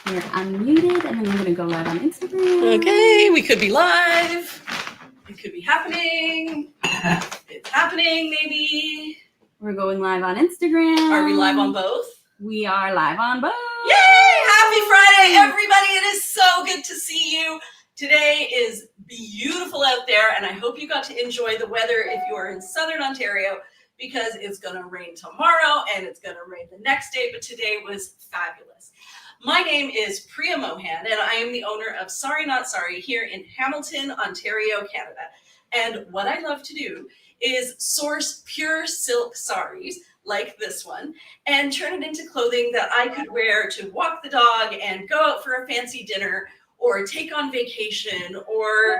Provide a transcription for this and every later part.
You're unmuted, and then we're gonna go live on Instagram. Okay, we could be live. It could be happening. It's happening, maybe. We're going live on Instagram. Are we live on both? We are live on both. Yay! Happy Friday, everybody. It is so good to see you. Today is beautiful out there, and I hope you got to enjoy the weather if you are in Southern Ontario, because it's going to rain tomorrow and it's going to rain the next day, but today was fabulous. My name is Priya Mohan, and I am the owner of Sorry Not Sorry here in Hamilton, Ontario, Canada. And what I love to do is source pure silk saris like this one and turn it into clothing that I could wear to walk the dog and go out for a fancy dinner or take on vacation or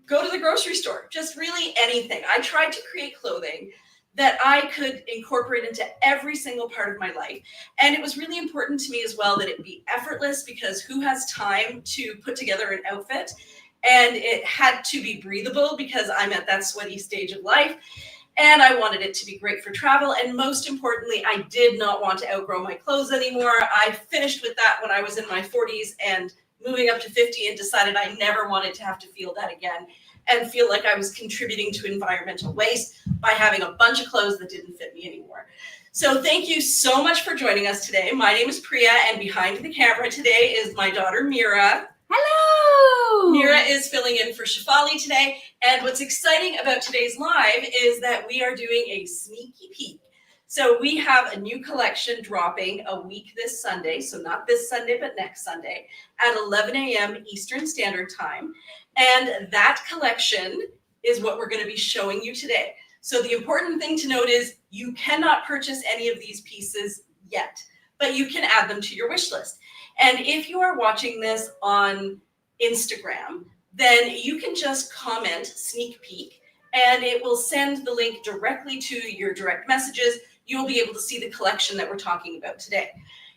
go to the grocery store, just really anything. I tried to create clothing that I could incorporate into every single part of my life. And it was really important to me as well that it be effortless, because who has time to put together an outfit? And it had to be breathable because I'm at that sweaty stage of life. And I wanted it to be great for travel. And most importantly, I did not want to outgrow my clothes anymore. I finished with that when I was in my 40s and moving up to 50 and decided I never wanted to have to feel that again and feel like I was contributing to environmental waste by having a bunch of clothes that didn't fit me anymore. So thank you so much for joining us today. My name is Priya, and behind the camera today is my daughter, Mira. Hello! Mira is filling in for Shafali today. And what's exciting about today's live is that we are doing a sneaky peek. So we have a new collection dropping a week this Sunday. So not this Sunday, but next Sunday at 11 a.m. Eastern Standard Time. And that collection is what we're going to be showing you today. So the important thing to note is you cannot purchase any of these pieces yet, but you can add them to your wish list. And if you are watching this on Instagram, then you can just comment sneak peek and it will send the link directly to your direct messages. You'll be able to see the collection that we're talking about today.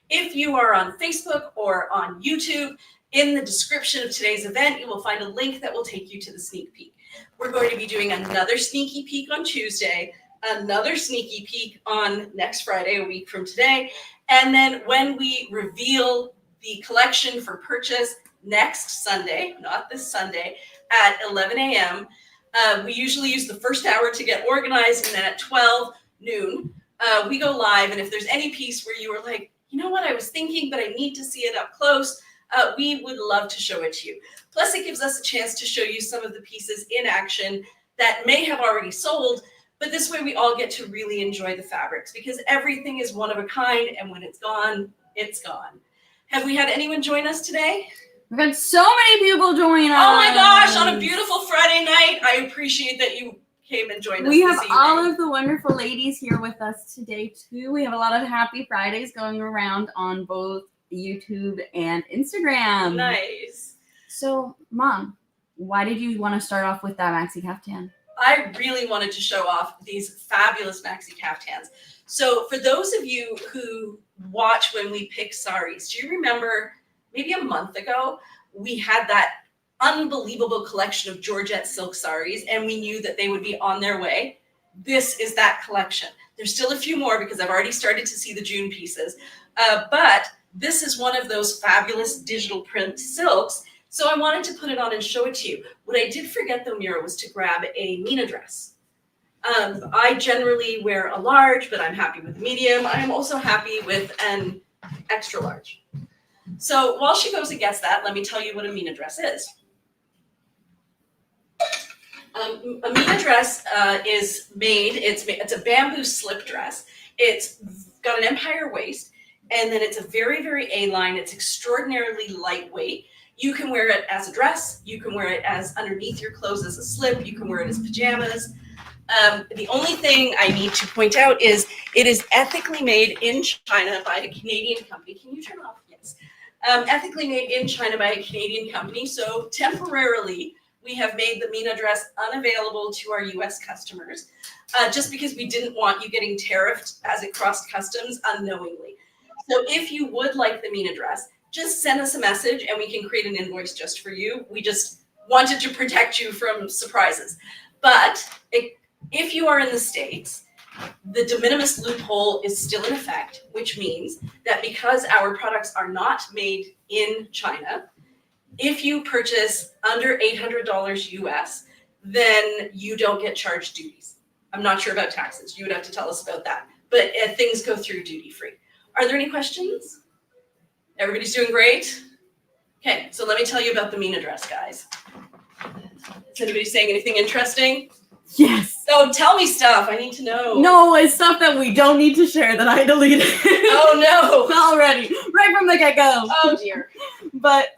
If you are on Facebook or on YouTube, in the description of today's event, you will find a link that will take you to the sneak peek. We're going to be doing another sneaky peek on Tuesday, another sneaky peek on next Friday, a week from today. And then when we reveal the collection for purchase next Sunday, not this Sunday, at 11 a.m., we usually use the first hour to get organized, and then at 12 noon, we go live. And if there's any piece where you were like, you know what, I was thinking, but I need to see it up close, we would love to show it to you. Plus, it gives us a chance to show you some of the pieces in action that may have already sold, but this way we all get to really enjoy the fabrics, because everything is one of a kind, and when it's gone, it's gone. Have we had anyone join us today? We've had so many people join us. Oh my gosh, on a beautiful Friday night. I appreciate that you came and joined us. We have all of the wonderful ladies here with us today too. We have a lot of happy Fridays going around on both YouTube and Instagram. Nice. So, Mom, why did you want to start off with that maxi kaftan? I really wanted to show off these fabulous maxi kaftans. So for those of you who watch when we pick saris, do you remember maybe a month ago, we had that unbelievable collection of Georgette silk saris, and we knew that they would be on their way. This is that collection. There's still a few more because I've already started to see the June pieces, but this is one of those fabulous digital print silks. So I wanted to put it on and show it to you. What I did forget though, Mira, was to grab a Mina dress. I generally wear a large, but I'm happy with a medium. I'm also happy with an extra large. So while she goes and gets that, let me tell you what a Mina dress is. A Mina dress is made, it's a bamboo slip dress. It's got an empire waist, and then it's a very, very A-line. It's extraordinarily lightweight. You can wear it as a dress. You can wear it as underneath your clothes as a slip. You can wear it as pajamas. The only thing I need to point out is it is ethically made in China by a Canadian company. Can you turn it off? Yes. Ethically made in China by a Canadian company. So temporarily, we have made the Mina dress unavailable to our U.S. customers just because we didn't want you getting tariffed as it crossed customs unknowingly. So if you would like the Mina dress, just send us a message and we can create an invoice just for you. We just wanted to protect you from surprises. But if you are in the States The de minimis loophole is still in effect, which means that because our products are not made in China, if you purchase under $800 US, then you don't get charged duties. I'm not sure about taxes. You would have to tell us about that. But things go through duty free. Are there any questions? Everybody's doing great? Okay, so let me tell you about the Mina dress, guys. Is anybody saying anything interesting? Yes. Oh, tell me stuff. I need to know. No, it's stuff that we don't need to share that I deleted. Oh no. Already, right from the get-go. Oh dear. But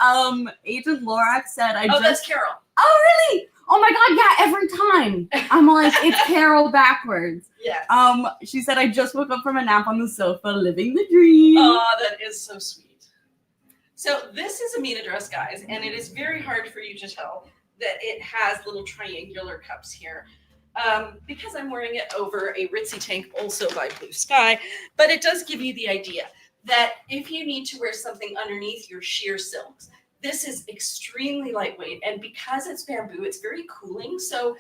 Agent Lorax said That's Carol. Oh really? Oh my god, yeah, every time. I'm like, it's Carol backwards. Yes. She said I just woke up from a nap on the sofa, living the dream. Oh, that is so sweet. So this is a Mina dress, guys, and it is very hard for you to tell that it has little triangular cups here. Because I'm wearing it over a ritzy tank also by Blue Sky, but it does give you the idea that if you need to wear something underneath your sheer silks, this is extremely lightweight, and because it's bamboo, it's very cooling. So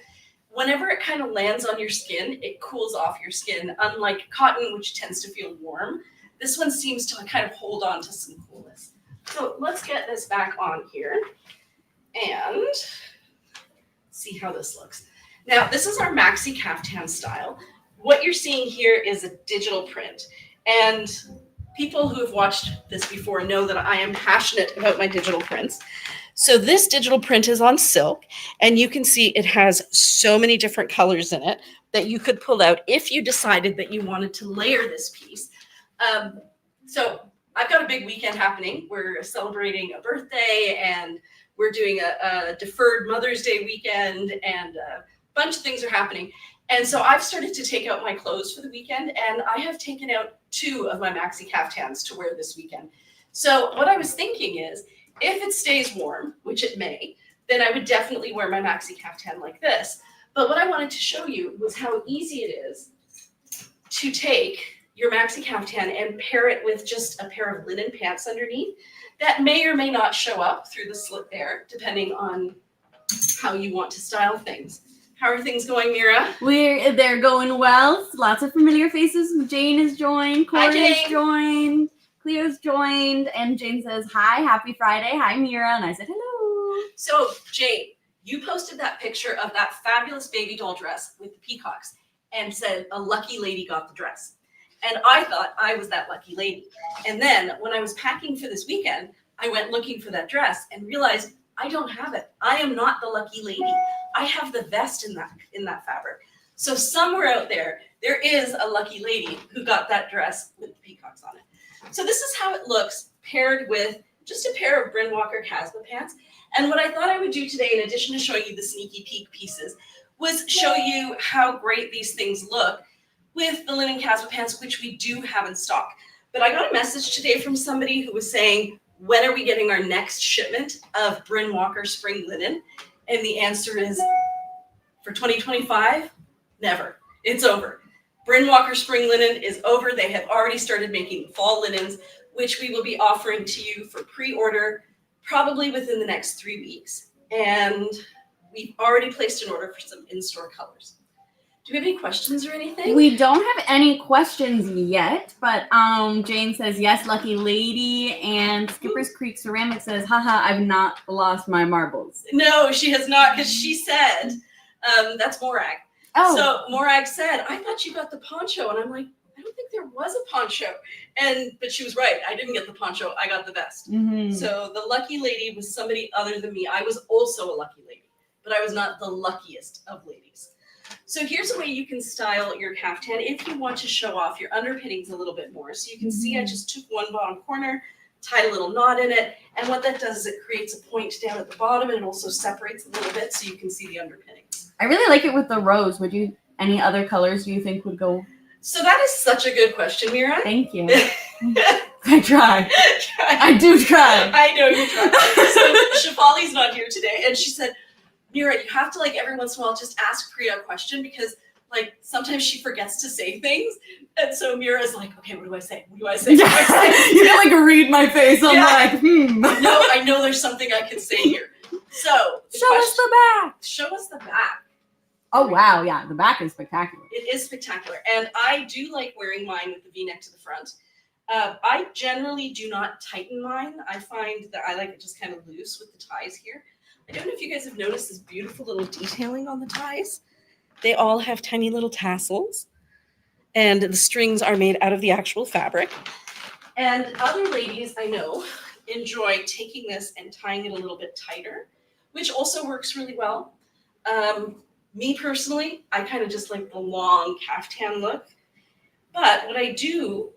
whenever it kind of lands on your skin, it cools off your skin, unlike cotton, which tends to feel warm. This one seems to kind of hold on to some coolness. So let's get this back on here and see how this looks. Now, this is our Maxi kaftan style. What you're seeing here is a digital print. And people who have watched this before know that I am passionate about my digital prints. So this digital print is on silk, and you can see it has so many different colors in it that you could pull out if you decided that you wanted to layer this piece. So I've got a big weekend happening. We're celebrating a birthday, and we're doing a deferred Mother's Day weekend, and bunch of things are happening. And so I've started to take out my clothes for the weekend, and I have taken out 2 of my Maxi kaftans to wear this weekend. So what I was thinking is, if it stays warm, which it may, then I would definitely wear my Maxi kaftan like this. But what I wanted to show you was how easy it is to take your Maxi kaftan and pair it with just a pair of linen pants underneath that may or may not show up through the slit there, depending on how you want to style things. How are things going, Mira? They're going well. Lots of familiar faces. Jane has joined. Corey has joined. Cleo's joined. And Jane says, hi, happy Friday. Hi, Mira. And I said, hello. So, Jane, you posted that picture of that fabulous baby doll dress with the peacocks and said a lucky lady got the dress. And I thought I was that lucky lady. And then when I was packing for this weekend, I went looking for that dress and realized I don't have it. I am not the lucky lady. I have the vest in that fabric. So somewhere out there, there is a lucky lady who got that dress with the peacocks on it. So this is how it looks paired with just a pair of Bryn Walker Casbah pants. And what I thought I would do today, in addition to showing you the sneaky peek pieces, was show you how great these things look with the linen Casbah pants, which we do have in stock. But I got a message today from somebody who was saying, when are we getting our next shipment of Bryn Walker spring linen? And the answer is, for 2025, never. It's over. Bryn Walker spring linen is over. They have already started making fall linens, which we will be offering to you for pre-order probably within the next 3 weeks. And we've already placed an order for some in-store colors. Do we have any questions or anything? We don't have any questions yet, but Jane says, yes, lucky lady. And Skipper's Creek Ceramic says, haha, I've not lost my marbles. No, she has not, because she said, that's Morag. Oh. So Morag said, I thought you got the poncho. And I'm like, I don't think there was a poncho. But she was right. I didn't get the poncho. I got the vest. Mm-hmm. So the lucky lady was somebody other than me. I was also a lucky lady, but I was not the luckiest of ladies. So here's a way you can style your kaftan if you want to show off your underpinnings a little bit more. So you can see I just took one bottom corner, tied a little knot in it, and what that does is it creates a point down at the bottom, and it also separates a little bit so you can see the underpinnings. I really like it with the rose. Any other colors do you think would go? So that is such a good question, Mira. Thank you. I try. I do try. I know you try. So Shafali's not here today, and she said, Mira, you have to, like, every once in a while just ask Priya a question, because, like, sometimes she forgets to say things. And so Mira's like, okay, what do I say? What do I say? What do I say? You can, like, read my face. I'm like, No, I know there's something I can say here. So show us the back. Show us the back. Oh, wow. Yeah, the back is spectacular. It is spectacular. And I do like wearing mine with the V-neck to the front. I generally do not tighten mine. I find that I like it just kind of loose with the ties here. I don't know if you guys have noticed this beautiful little detailing on the ties. They all have tiny little tassels, and the strings are made out of the actual fabric. And other ladies I know enjoy taking this and tying it a little bit tighter, which also works really well. Me personally, I kind of just like the long kaftan look. But what I do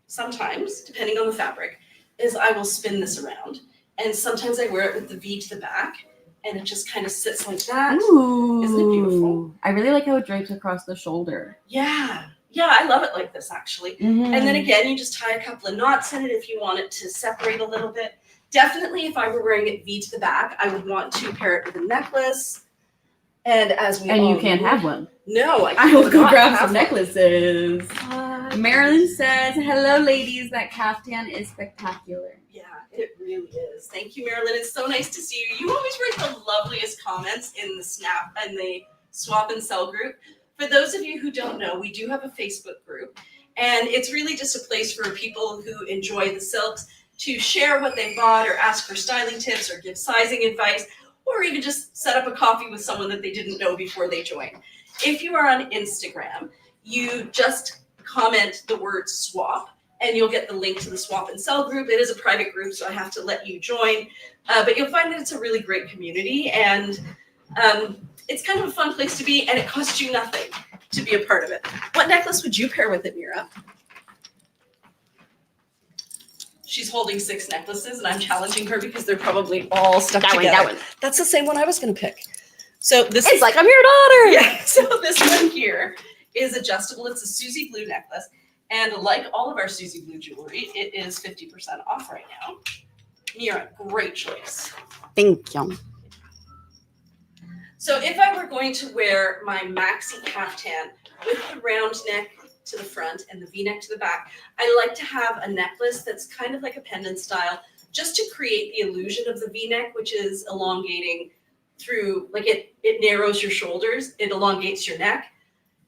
sometimes, depending on the fabric, is I will spin this around. And sometimes I wear it with the V to the back, and it just kind of sits like that. Ooh. Isn't it beautiful? I really like how it drapes across the shoulder. Yeah. Yeah, I love it like this, actually. Mm-hmm. And then again, you just tie a couple of knots in it if you want it to separate a little bit. Definitely, if I were wearing it V to the back, I would want to pair it with a necklace. And as we you can't have one. No, I will go grab some one. necklaces. Marilyn says, hello, ladies. That kaftan is spectacular. Yeah, it really is. Thank you, Marilyn. It's so nice to see you. You always write the loveliest comments in the Snap and the Swap and Sell group. For those of you who don't know, we do have a Facebook group, and it's really just a place for people who enjoy the silks to share what they bought or ask for styling tips or give sizing advice, or even just set up a coffee with someone that they didn't know before they joined. If you are on Instagram, you just comment the word swap, and you'll get the link to the Swap and Sell group. It is a private group, so I have to let you join, but you'll find that it's a really great community, and it's kind of a fun place to be, and it costs you nothing to be a part of it. What necklace would you pair with it, Mira? She's holding 6 necklaces, and I'm challenging her because they're probably all stuck together. That one. That's the same one I was going to pick. So this It's is like I'm your daughter. yeah. So this one here is adjustable. It's a Susie Blue necklace, and like all of our Susie Blue jewelry, it is 50% off right now. Mira, great choice. Thank you. So if I were going to wear my maxi kaftan with the round neck to the front and the V-neck to the back, I like to have a necklace that's kind of like a pendant style, just to create the illusion of the V-neck, which is elongating through, like it narrows your shoulders, it elongates your neck.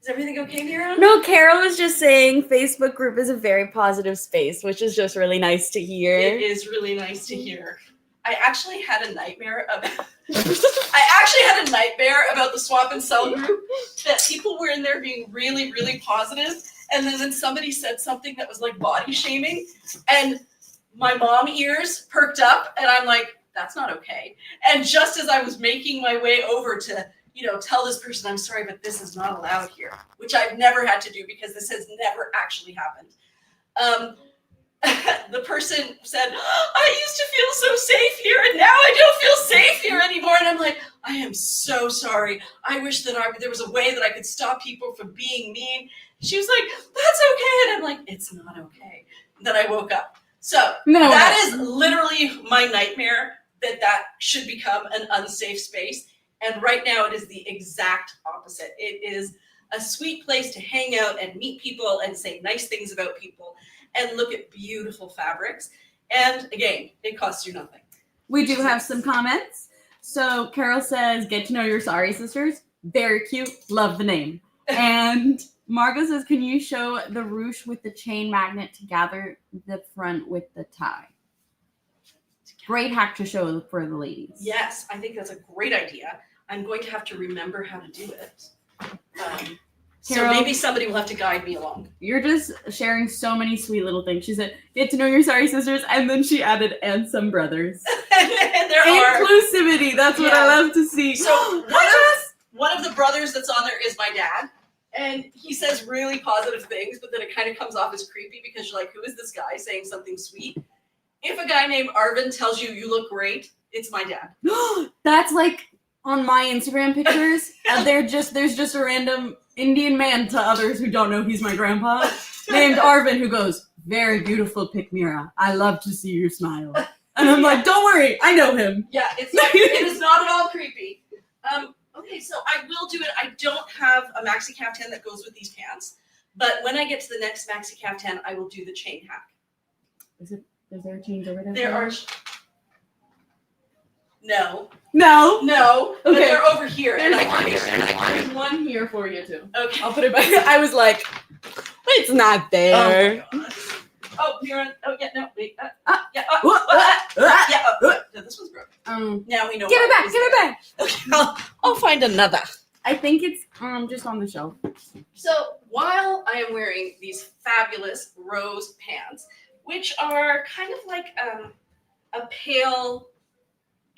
Is everything okay, Mira? No, Carol was just saying Facebook group is a very positive space, which is just really nice to hear. It is really nice to hear. I actually had a nightmare about the Swap and Sell group, that people were in there being really, really positive, and then somebody said something that was like body shaming, and my mom ears perked up, and I'm like, that's not okay. And just as I was making my way over to, tell this person, I'm sorry, but this is not allowed here, which I've never had to do because this has never actually happened. The person said, I used to feel so safe here, and now I don't feel safe here anymore. And I'm like, I am so sorry. I wish that there was a way that I could stop people from being mean. She was like, that's okay. And I'm like, it's not okay. And then I woke up. So that is literally my nightmare, that should become an unsafe space. And right now it is the exact opposite. It is a sweet place to hang out and meet people and say nice things about people and look at beautiful fabrics. And again, it costs you nothing. We do have some comments. So Carol says, get to know your sorry sisters. Very cute. Love the name. And Margot says, can you show the ruche with the chain magnet to gather the front with the tie? Great hack to show for the ladies. Yes, I think that's a great idea. I'm going to have to remember how to do it. So Carol, maybe somebody will have to guide me along. You're just sharing so many sweet little things. She said, get to know your sorry sisters. And then she added, and some brothers. And there are. Inclusivity. That's what I love to see. So one of the brothers that's on there is my dad. And he says really positive things, but then it kind of comes off as creepy because you're like, who is this guy saying something sweet? If a guy named Arvin tells you you look great, it's my dad. That's like on my Instagram pictures. There's just a random Indian man to others who don't know he's my grandpa, named Arvin, who goes, very beautiful pic, Mira. I love to see you smile. And I'm like, don't worry, I know him. Yeah, it is not at all creepy. Okay, so I will do it. I don't have a maxi kaftan that goes with these pants, but when I get to the next maxi kaftan, I will do the chain hack. Is there a change over there? There are. No. No. No. But Okay. they're over here. There's one here for you too. Okay. I'll put it back. I was like, it's not there. Oh my God. Oh, Mira. Oh, yeah, no, wait. Yeah. No, this one's broken. Now we know. Give it why back. Give it back. Okay, I'll find another. I think it's just on the shelf. So while I am wearing these fabulous rose pants, which are kind of like a pale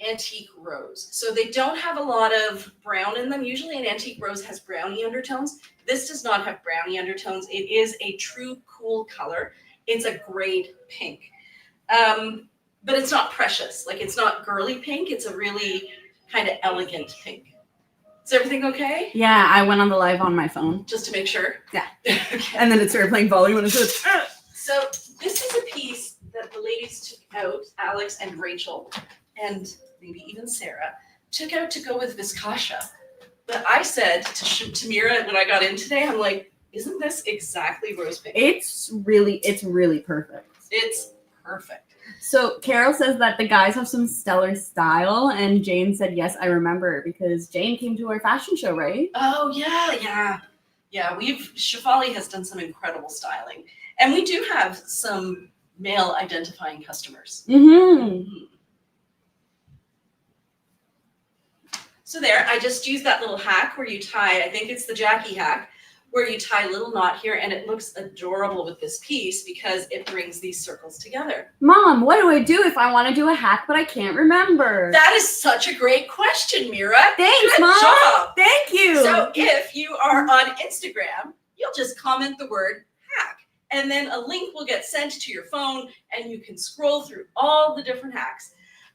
antique rose. So they don't have a lot of brown in them. Usually an antique rose has brownie undertones. This does not have brownie undertones. It is a true cool color. It's a grade pink. But it's not precious. Like it's not girly pink. It's a really kind of elegant pink. Is everything okay? Yeah, I went on the live on my phone. Just to make sure? Yeah. Okay. And then it started playing volume and it said, So this is a piece that the ladies took out, Alex and Rachel, and maybe even Sarah, took out to go with Viscasha. But I said to Mira when I got in today, I'm like, isn't this exactly rose pink? it's really perfect. It's perfect. So Carol says that the guys have some stellar style, and Jane said, yes, I remember, because Jane came to our fashion show, right? Oh, yeah. Shefali has done some incredible styling. And we do have some male identifying customers. Mm-hmm. So there, I just used that little hack where you tie, I think it's the Jackie hack, where you tie a little knot here, and it looks adorable with this piece because it brings these circles together. Mom, what do I do if I want to do a hack but I can't remember? That is such a great question, Mira. Thanks, Good Mom. job. Thank you. So if you are on Instagram, you'll just comment the word hack, and then a link will get sent to your phone, and you can scroll through all the different hacks.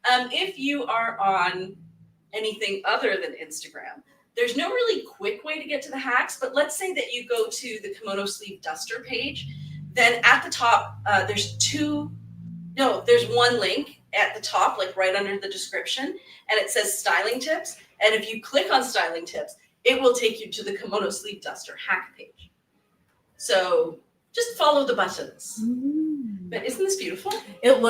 If you are on anything other than Instagram, there's no really quick way to get to the hacks, but let's say that you go to the Kimono Sleeved Duster page, then at the top, there's one link at the top, like right under the description, and it says styling tips. And if you click on styling tips, it will take you to the Kimono Sleeved Duster hack page. So just follow the buttons. But isn't this beautiful? It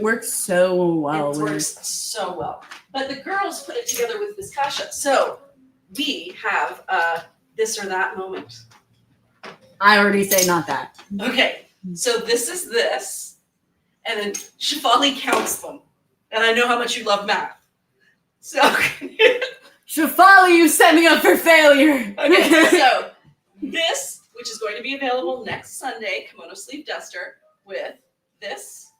works so well. It works so well. But the girls put it together with Viscasha. So we have this or that moment. I already say not that. Okay, so this is this, and then Shefali counts them. And I know how much you love math. So Shefali, you set me up for failure. okay, so this, which is going to be available next Sunday, Kimono Sleeved Duster, with this.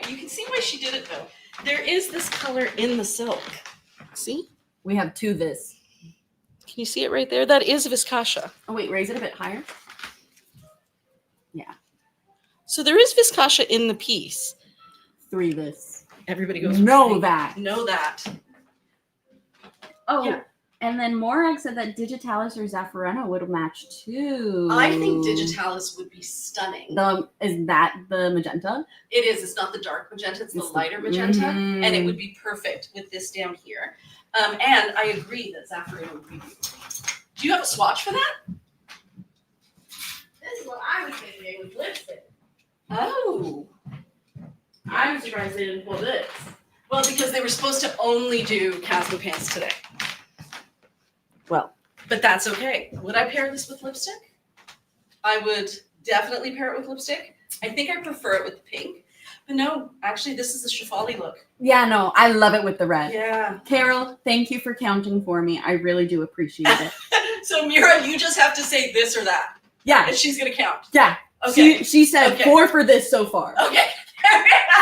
You can see why she did it though. There is this color in the silk. See? We have two this. Can you see it right there? That is Viscasha. Oh wait, raise it a bit higher. Yeah. So there is Viscasha in the piece. Three this. Everybody goes, Know that. Know that. Oh, Yeah. And then Morag said that Digitalis or Zaffarano would match too. I think Digitalis would be stunning. Is that the magenta? It is. It's not the dark magenta. It's the lighter magenta. And it would be perfect with this down here. And I agree that Zaffarano would be beautiful. Do you have a swatch for that? This is what I was thinking with lipstick. Oh. I'm surprised they didn't pull this. Well, because they were supposed to only do casbah pants today. Well, but that's okay. Would I pair this with lipstick? I would definitely pair it with lipstick. I think I prefer it with pink. But no, actually, this is the Shefali look. yeah, no, I love it with the red. Yeah. Carol, thank you for counting for me. I really do appreciate it. So, Mira, you just have to say this or that. Yeah. And she's going to count. Yeah. Okay. She said Okay. 4 for this so far. Okay.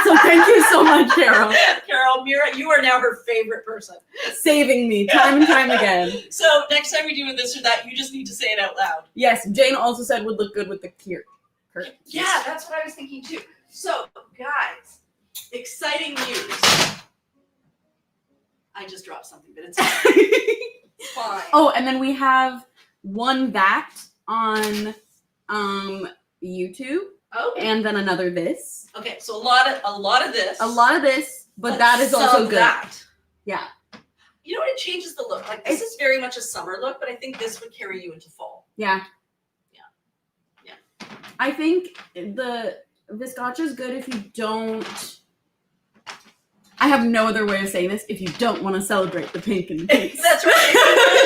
So thank you so much, Carol. Carol, Mira, you are now her favorite person. Saving me time and time again. So next time we do this or that, you just need to say it out loud. Yes, Jane also said would look good with the curtains. Yeah, that's what I was thinking too. So, guys, exciting news. I just dropped something, but it's fine. It's fine. Oh, and then we have one that on YouTube, Oh. and then another this. Okay, so a lot of this. A lot of this, but that is also some good. That. Yeah. You know what? It changes the look. Like this is very much a summer look, but I think this would carry you into fall. Yeah. Yeah. I think the Viscacha is good if you don't. I have no other way of saying this. If you don't want to celebrate the pink and the pinks. That's right.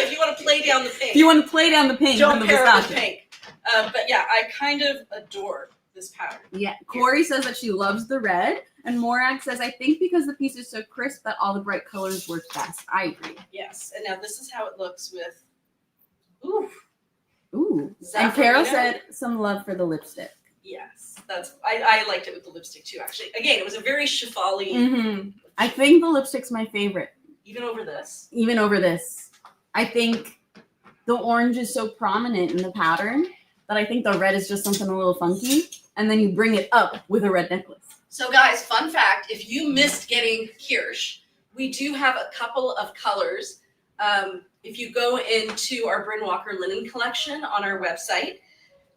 If you want to play down the pink. If you want to play down the pink, don't the pair it with Viscacha. pink. But yeah, I kind of adore this pattern. Yeah, Corey says that she loves the red, and Morak says, I think because the piece is so crisp that all the bright colors work best. I agree. Yes, and now this is how it looks with, Ooh. And Zaffarino. Carol said some love for the lipstick. Yes, I liked it with the lipstick too, actually. Again, it was a very chiffon-y. Mm-hmm. I think the lipstick's my favorite. Even over this? Even over this. I think the orange is so prominent in the pattern that I think the red is just something a little funky, and then you bring it up with a red necklace. So guys, fun fact, if you missed getting Kirsch, we do have a couple of colors. If you go into our Bryn Walker linen collection on our website,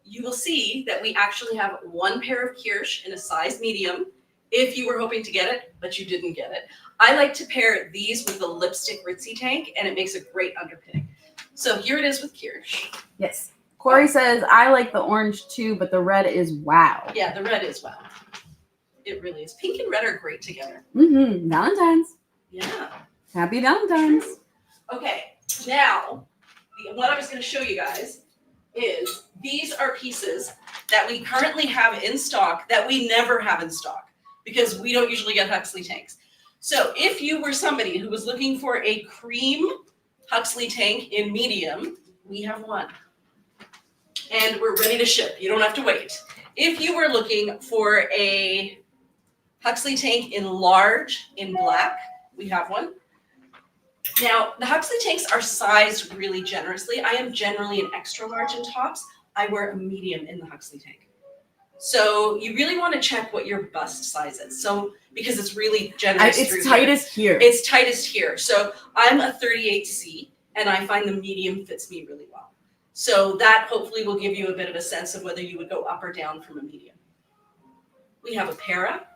you will see that we actually have one pair of Kirsch in a size medium, if you were hoping to get it, but you didn't get it. I like to pair these with the lipstick ritzy tank, and it makes a great underpinning. So here it is with Kirsch. Yes. Corey says, I like the orange too, but the red is wow. Yeah, the red is wow. It really is. Pink and red are great together. Mm-hmm. Valentine's. Yeah. Happy Valentine's. Okay, now, what I was going to show you guys is these are pieces that we currently have in stock that we never have in stock because we don't usually get Huxley tanks. So if you were somebody who was looking for a cream Huxley tank in medium, we have one. And we're ready to ship. You don't have to wait. If you were looking for a Huxley tank in large, in black, we have one. Now, the Huxley tanks are sized really generously. I am generally an extra large in tops. I wear a medium in the Huxley tank. So you really want to check what your bust size is. So, because it's really generous. It's tightest here. It's tightest here. So I'm a 38C, and I find the medium fits me really well. So that hopefully will give you a bit of a sense of whether you would go up or down from a medium. We have a para.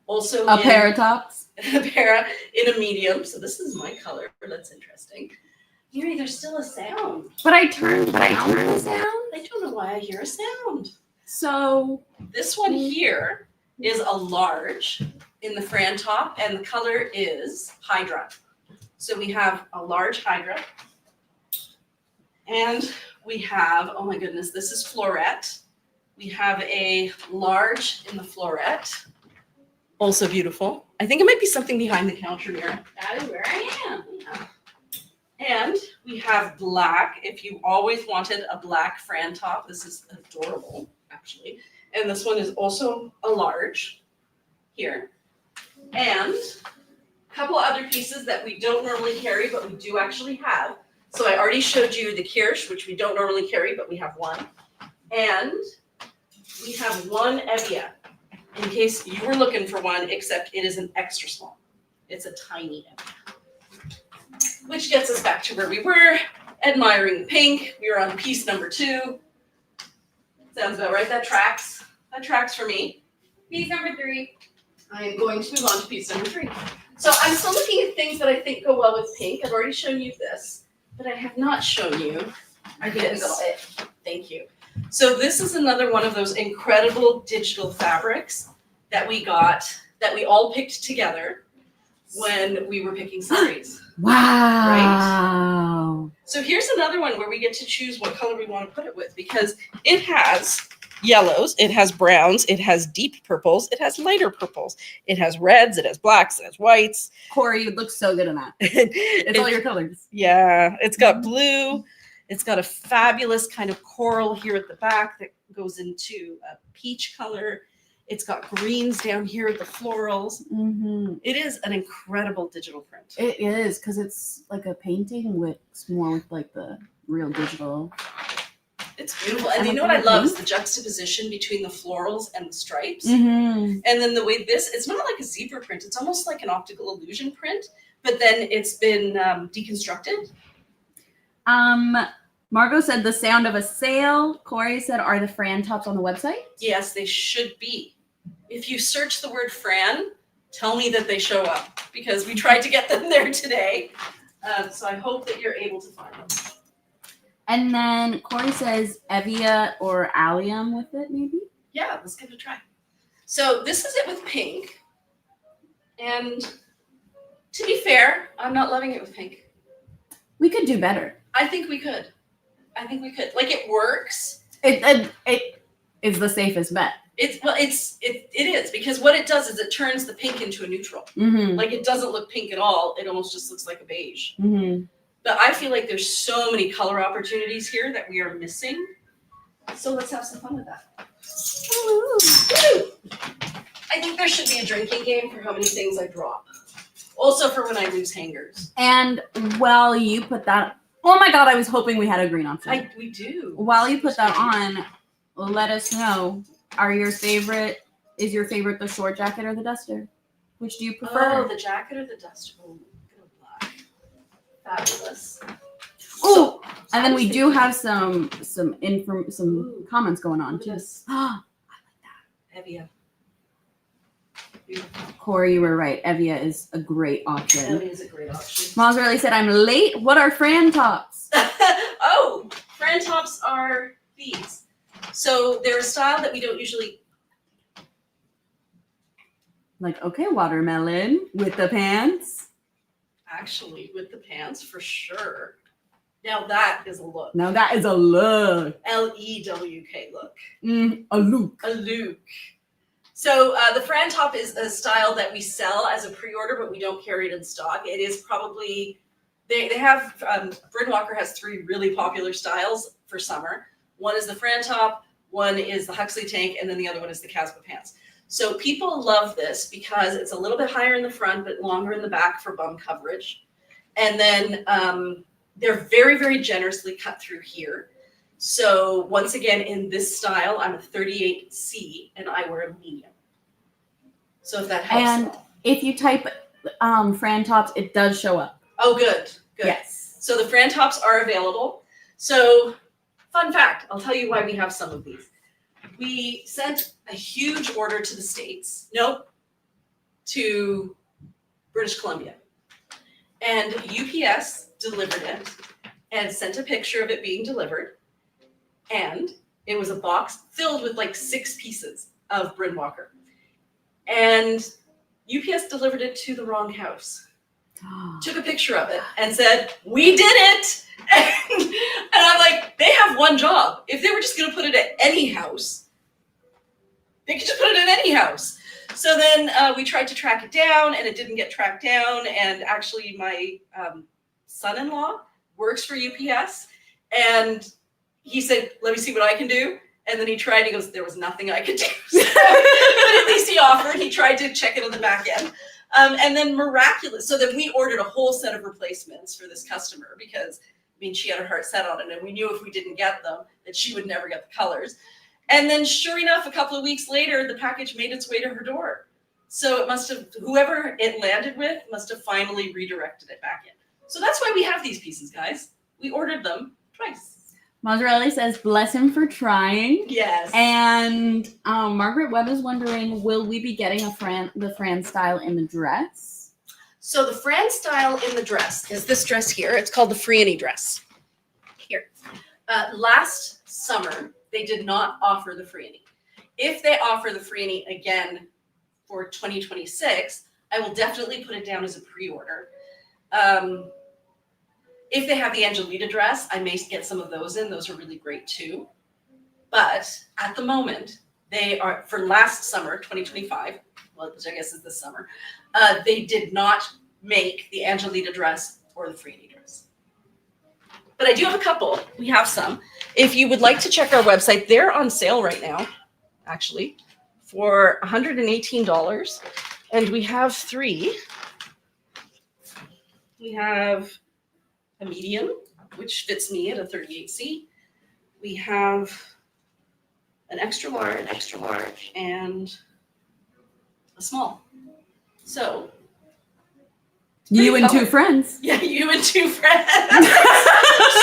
Also a pair of tops. A para in a medium. So this is my color. That's interesting. Yuri, there's still a sound. But I turned the sound. I don't know why I hear a sound. So this one here is a large in the Fran top, and the color is Hydra. So we have a large Hydra. And we have, oh my goodness, this is Florette. We have a large in the Florette. Also beautiful. I think it might be something behind the counter mirror. That is where I am. Yeah. And we have black. If you always wanted a black Fran top, this is adorable, actually. And this one is also a large here. And a couple other pieces that we don't normally carry, but we do actually have. So I already showed you the Kirsch, which we don't normally carry, but we have one. And we have one Evia, in case you were looking for one, except it is an extra small. It's a tiny Evia. Which gets us back to where we were, admiring the pink. We were on piece number 2. Sounds about right. That tracks. That tracks for me. Piece number 3. I am going to move on to piece number 3. So I'm still looking at things that I think go well with pink. I've already shown you this. But I have not shown you this. Thank you. So this is another one of those incredible digital fabrics that we got, that we all picked together when we were picking saris. Wow. Right? So here's another one where we get to choose what color we want to put it with, because it has yellows, it has browns, it has deep purples, it has lighter purples, it has reds, it has blacks, it has whites. Corey, you look so good in that. It's all your colors. Yeah, it's got blue. It's got a fabulous kind of coral here at the back that goes into a peach color. It's got greens down here at the florals. Mm-hmm. It is an incredible digital print. It is, because it's like a painting with more with like the real digital. It's beautiful. And you know what I love is the juxtaposition between the florals and the stripes. Mm-hmm. And then the way this, it's not like a zebra print. It's almost like an optical illusion print, but then it's been deconstructed. Margot said the sound of a sale. Corey said, are the Fran tops on the website? Yes, they should be. If you search the word Fran, tell me that they show up, because we tried to get them there today. So I hope that you're able to find them. And then Corey says Evia or Allium with it, maybe? Yeah, let's give it a try. So this is it with pink. And to be fair, I'm not loving it with pink. We could do better. I think we could. Like, it works. It is the safest bet. It is, because what it does is it turns the pink into a neutral. Mm-hmm. Like, it doesn't look pink at all. It almost just looks like a beige. Mm-hmm. But I feel like there's so many color opportunities here that we are missing. So let's have some fun with that. I think there should be a drinking game for how many things I drop. Also for when I lose hangers. And while you put that, oh my God, I was hoping we had a green option. We do. While you put that on, let us know, is your favorite the short jacket or the duster? Which do you prefer? Oh, the jacket or the duster? Oh, good luck. Fabulous. Oh, and then we do have some comments going on Look at too. this. Ah, Evia. Beautiful. Corey, you were right. Evia is a great option. Evia is a great option. Mazarelli said, I'm late. What are Fran tops? Oh, Fran tops are these. So they're a style that we don't usually. Like, okay, watermelon with the pants. Actually, with the pants, for sure. Now that is a look. Now that is a look. L-E-W-K look. A look. A look. So the Fran top is a style that we sell as a pre-order, but we don't carry it in stock. It is probably, they have, Brynwalker has 3 really popular styles for summer. One is the Fran top, one is the Huxley tank, and then the other one is the casbah pants. So people love this because it's a little bit higher in the front, but longer in the back for bum coverage. And then they're very, very generously cut through here. So once again, in this style, I'm a 38C and I wear a medium. So if that helps. And if you type Fran tops, it does show up. Oh, good. Yes. So the Fran tops are available. So fun fact, I'll tell you why we have some of these. We sent a huge order to the States. Nope. To British Columbia. And UPS delivered it and sent a picture of it being delivered. And it was a box filled with like 6 pieces of Brynwalker. And UPS delivered it to the wrong house. Took a picture of it and said, we did it. And I'm like, they have one job. If they were just going to put it at any house, they could just put it at any house. So then we tried to track it down and it didn't get tracked down. And actually my son-in-law works for UPS and he said, let me see what I can do. And then he tried, he goes, there was nothing I could do. So, but at least he offered, he tried to check it on the back end. And then miraculous, so then we ordered a whole set of replacements for this customer because, I mean, she had her heart set on it and we knew if we didn't get them that she would never get the colors. And then sure enough, a couple of weeks later, the package made its way to her door. So it must have, whoever it landed with must have finally redirected it back in. So that's why we have these pieces, guys. We ordered them twice. Mazarelli says, bless him for trying. Yes. And Margaret Webb is wondering, will we be getting the Fran style in the dress? So the Fran style in the dress is this dress here. It's called the Friani dress. Here. Last summer, they did not offer the Friani. If they offer the Friani again for 2026, I will definitely put it down as a pre-order. If they have the Angelita dress, I may get some of those in. Those are really great too. But at the moment, they are, for last summer, 2025, well, which I guess is this summer, they did not make the Angelita dress or the Friani dress. But I do have a couple. We have some. If you would like to check our website, they're on sale right now, actually, for $118. And we have 3. We have a medium, which fits me at a 38C. We have an extra large, and a small. So. You and 2 friends. Yeah, you and 2 friends.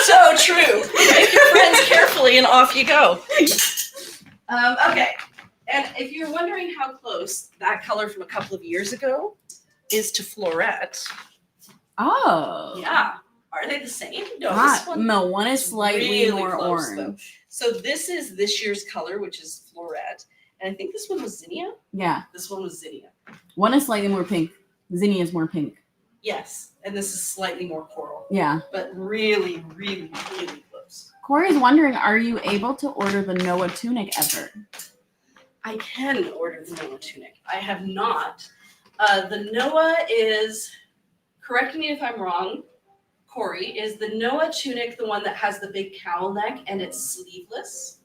So true. Pick your friends carefully and off you go. Okay. And if you're wondering how close that color from a couple of years ago is to Florette. Oh. Yeah. Are they the same? No, this one. No, one is slightly really more close, orange. So this is this year's color, which is Floret. And I think this one was zinnia. Yeah. This one was zinnia. One is slightly more pink. Zinnia is more pink. Yes. And this is slightly more coral. Yeah. But really, really, really close. Corey's wondering, are you able to order the Noah tunic ever? I can order the Noah tunic. I have not. The Noah is, correct me if I'm wrong, Corey, is the Noah tunic the one that has the big cowl neck and it's sleeveless?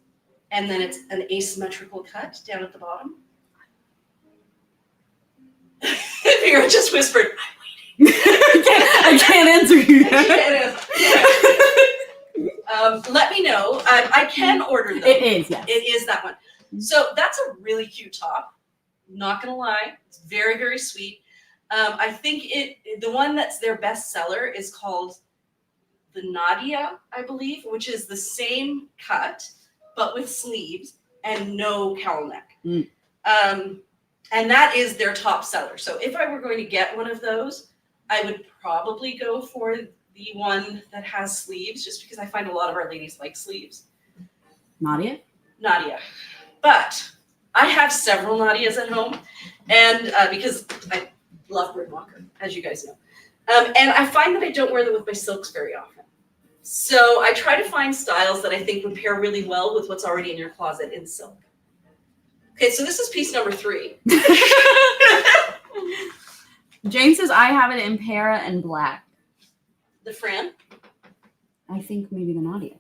And then it's an asymmetrical cut down at the bottom? Vera just whispered, I'm waiting. I can't answer you. Let me know. I can order them. It is, yes. It is that one. So that's a really cute top. Not gonna lie, it's very, very sweet. I think the one that's their best seller is called the Nadia, I believe, which is the same cut but with sleeves and no cowl neck. And that is their top seller. So if I were going to get one of those, I would probably go for the one that has sleeves, just because I find a lot of our ladies like sleeves. Nadia? But I have several Nadias at home, and because I love Bridwalker, as you guys know. And I find that I don't wear them with my silks very often. So I try to find styles that I think would pair really well with what's already in your closet in silk. Okay, so this is piece number 3. Jane says, I have it in Para and black. The Fran? I think maybe the Nadia.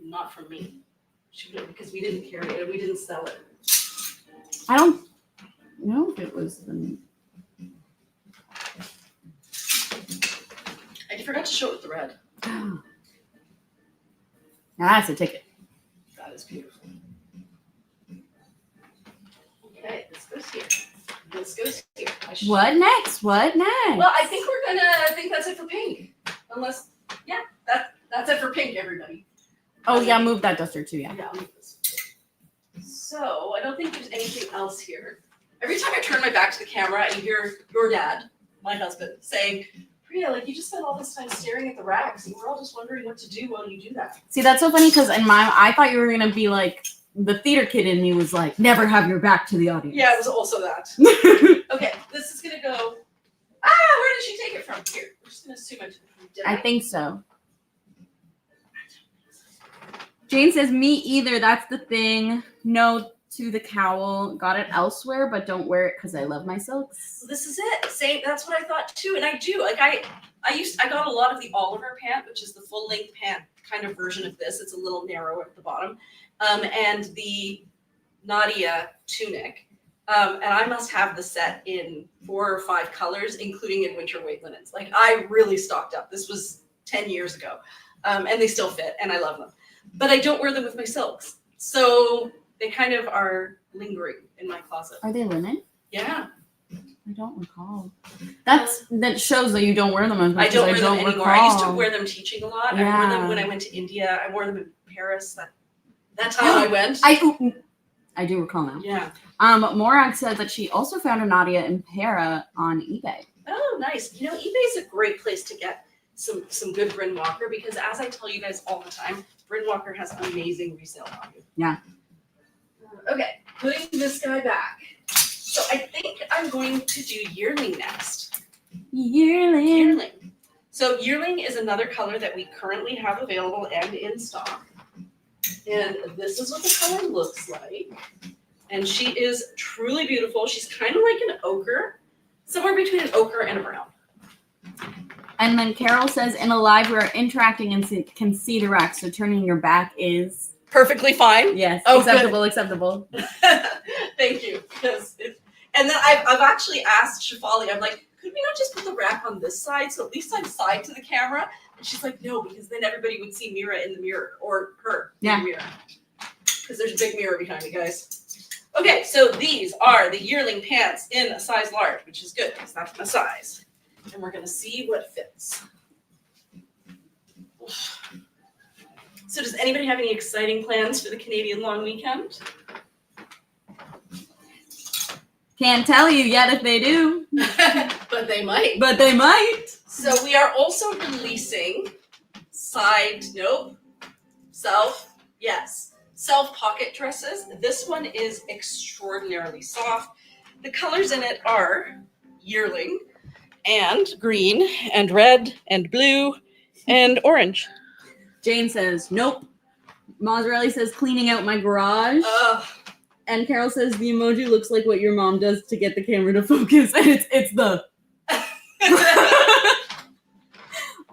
Not from me. Because we didn't carry it and we didn't sell it. I don't know if it was the... I forgot to show it with the red. Now that's a ticket. That is beautiful. Okay, this goes here. This goes here. What next? What next? Well, I think that's it for pink. Unless, yeah, that's it for pink, everybody. Oh, yeah, move that duster too, yeah. Yeah, I'll move this. So, I don't think there's anything else here. Every time I turn my back to the camera, I hear your dad, my husband, saying, Priya, like, you just spent all this time staring at the racks, and we're all just wondering what to do while you do that. See, that's so funny, because I thought you were going to be like, the theater kid in me was like, never have your back to the audience. Yeah, it was also that. Okay, this is going to go, where did she take it from? Here, we're just going to assume I took it from Deb. I think so. Jane says, me either. That's the thing. No to the cowl. Got it elsewhere, but don't wear it because I love my silks. So this is it. Same. That's what I thought too. And I do. Like I got a lot of the Oliver pant, which is the full length pant kind of version of this. It's a little narrow at the bottom. And the Nadia tunic. And I must have the set in 4 or 5 colors, including in winter weight linens. Like I really stocked up. This was 10 years ago. And they still fit and I love them. But I don't wear them with my silks. So they kind of are lingering in my closet. Are they linen? Yeah. I don't recall. That shows that you don't wear them as much. I don't wear them anymore. I used to wear them teaching a lot. Yeah. I wore them when I went to India. I wore them in Paris that time I went. I do recall now. Yeah. Morag said that she also found a Nadia in Para on eBay. Oh, nice. You know, eBay is a great place to get some good Bryn Walker because as I tell you guys all the time, Bryn Walker has amazing resale value. Yeah. Okay, putting this guy back. So I think I'm going to do yearling next. Yearling. So yearling is another color that we currently have available and in stock. And this is what the color looks like. And she is truly beautiful. She's kind of like an ochre, somewhere between an ochre and a brown. And then Carol says, in a live, we're interacting and can see the rack, so turning your back is... Perfectly fine. Yes, oh, acceptable. Thank you. And then I've actually asked Shefali, I'm like, could we not just put the rack on this side so at least I'm side to the camera? And she's like, no, because then everybody would see Mira in the mirror, or her in the mirror. Because there's a big mirror behind me, guys. Okay, so these are the yearling pants in a size large, which is good because that's my size. And we're going to see what fits. So does anybody have any exciting plans for the Canadian long weekend? Can't tell you yet if they do. But they might. But they might. So we are also releasing self pocket dresses. This one is extraordinarily soft. The colors in it are yearling and green and red and blue and orange. Jane says, nope. Maserelli says, cleaning out my garage. And Carol says, the emoji looks like what your mom does to get the camera to focus. And it's the...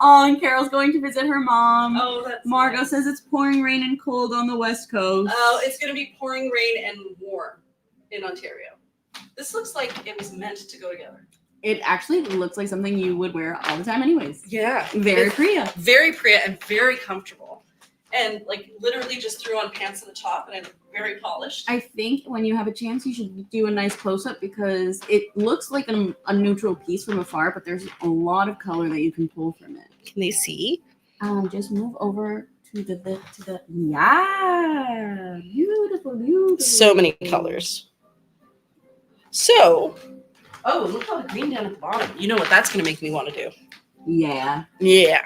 Oh, and Carol's going to visit her mom. Oh, that's Margot nice. says it's pouring rain and cold on the West Coast. Oh, it's going to be pouring rain and warm in Ontario. This looks like it was meant to go together. It actually looks like something you would wear all the time anyways. Yeah. Very Priya. Very Priya and very comfortable. And like literally just threw on pants and a top and I'm very polished. I think when you have a chance, you should do a nice close-up because it looks like a neutral piece from afar, but there's a lot of color that you can pull from it. Can they see? Just move over to the yeah, beautiful. So many colors. So, oh, look how the green down at the bottom. You know what that's going to make me want to do. Yeah. Yeah.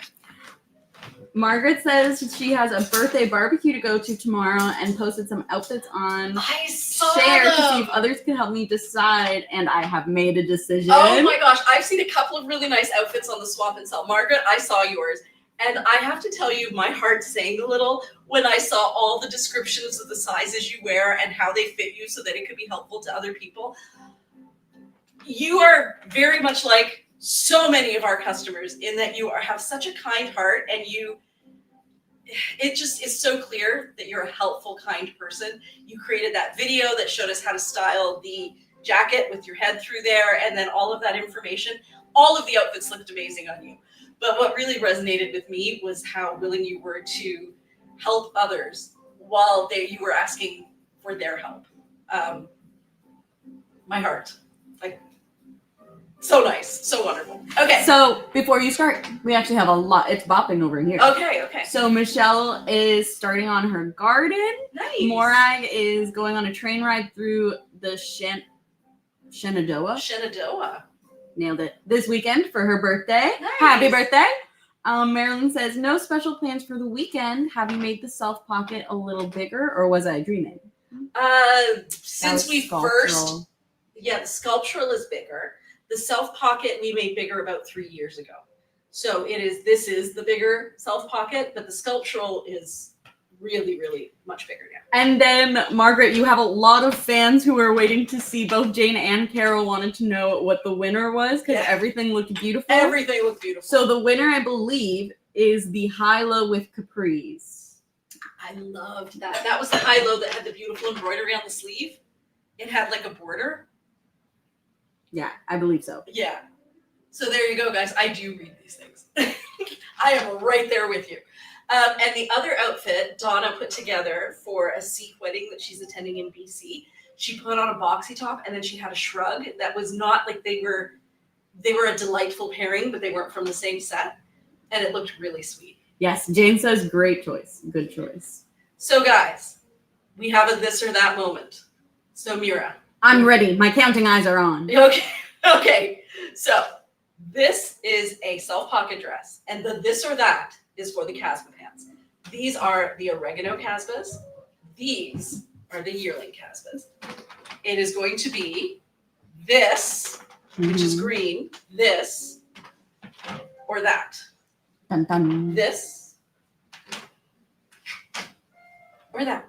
Margaret says she has a birthday barbecue to go to tomorrow and posted some outfits on I saw Share to see them. if others can help me decide, and I have made a decision. Oh my gosh, I've seen a couple of really nice outfits on the swap and sell. Margaret, I saw yours. And I have to tell you, my heart sang a little when I saw all the descriptions of the sizes you wear and how they fit you so that it could be helpful to other people. You are very much like so many of our customers in that you have such a kind heart and it just is so clear that you're a helpful, kind person. You created that video that showed us how to style the jacket with your head through there and then all of that information. All of the outfits looked amazing on you. But what really resonated with me was how willing you were to help others while you were asking for their help. My heart. Like, so nice. So wonderful. Okay. So before you start, we actually have a lot. It's bopping over here. Okay. So Michelle is starting on her garden. Nice. Morag is going on a train ride through the Shenandoah. Nailed it. This weekend for her birthday. Nice. Happy birthday. Marilyn says, no special plans for the weekend. Have you made the self pocket a little bigger or was I dreaming? Since we first, the sculptural is bigger. The self pocket we made bigger about 3 years ago. So this is the bigger self pocket, but the sculptural is really, really much bigger now. And then, Margaret, you have a lot of fans who are waiting to see. Both Jane and Carol wanted to know what the winner was because everything looked beautiful. Everything looked beautiful. So the winner, I believe, is the high-low with capris. I loved that. That was the high-low that had the beautiful embroidery on the sleeve. It had like a border. Yeah, I believe so. Yeah. So there you go, guys. I do read these things. I am right there with you. And the other outfit Donna put together for a Sikh wedding that she's attending in BC. She put on a boxy top and then she had a shrug that was not like they were a delightful pairing, but they weren't from the same set. And it looked really sweet. Yes, Jane says great choice. Good choice. So guys, we have a this or that moment. So Mira. I'm ready. My counting eyes are on. Okay. So this is a self-pocket dress. And the this or that is for the casbah pants. These are the oregano casbahs. These are the yearling casbahs. It is going to be this, which is green, this, or that. Dun, dun. This, or that.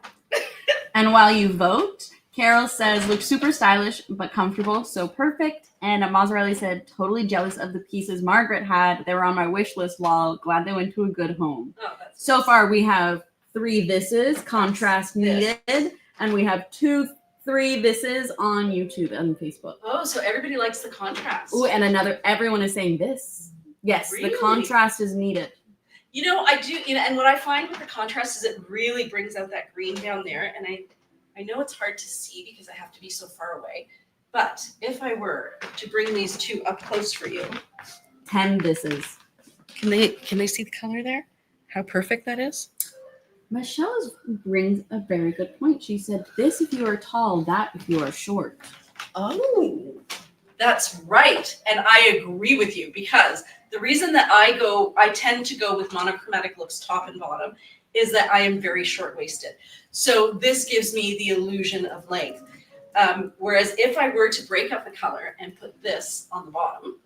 And while you vote, Carol says, looks super stylish, but comfortable, so perfect. And Maserelli said, totally jealous of the pieces Margaret had. They were on my wish list while glad they went to a good home. Oh, that's so far, we have 3 thises, contrast needed, and we have 3 thises on YouTube and Facebook. Oh, so everybody likes the contrast. Oh, and everyone is saying this. Yes, Really? the contrast is needed. You know, I do, and what I find with the contrast is it really brings out that green down there, and I know it's hard to see because I have to be so far away, but if I were to bring these 2 up close for you. 10 thises. Can they see the color there? How perfect that is? Michelle brings a very good point. She said, this if you are tall, that if you are short. Oh. That's right. And I agree with you, because the reason that I tend to go with monochromatic looks top and bottom is that I am very short-waisted. So this gives me the illusion of length. Whereas if I were to break up the color and put this on the bottom,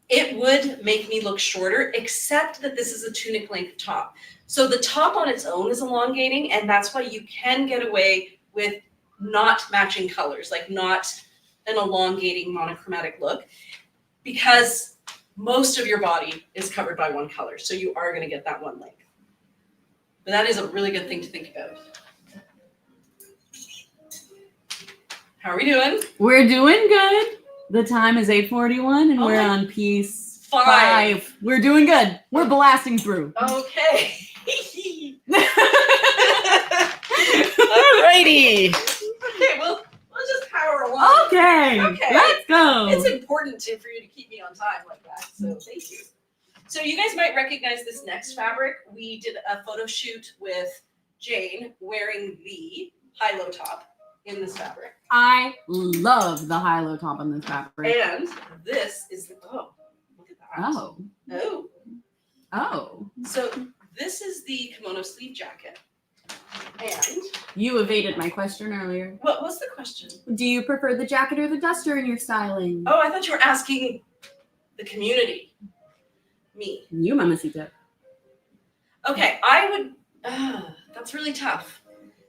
it would make me look shorter, except that this is a tunic length top. So the top on its own is elongating, and that's why you can get away with not matching colors, like not an elongating monochromatic look, because most of your body is covered by one color. So you are going to get that one length. But that is a really good thing to think about. How are we doing? We're doing good. The time is 8:41 and we're on piece 5. We're doing good. We're blasting through. Okay. Alrighty. Okay, we'll just power along. Okay. Let's go. It's important for you to keep me on time like that, so thank you. So you guys might recognize this next fabric. We did a photo shoot with Jane wearing the high-low top in this fabric. I love the high-low top on this fabric. And this is the, oh, look at that. Oh. Oh. Oh. So this is the kimono sleeve jacket. And You evaded my question earlier. what was the question? Do you prefer the jacket or the duster in your styling? Oh, I thought you were asking the community. Me. You, mamacita. Okay, I would, that's really tough.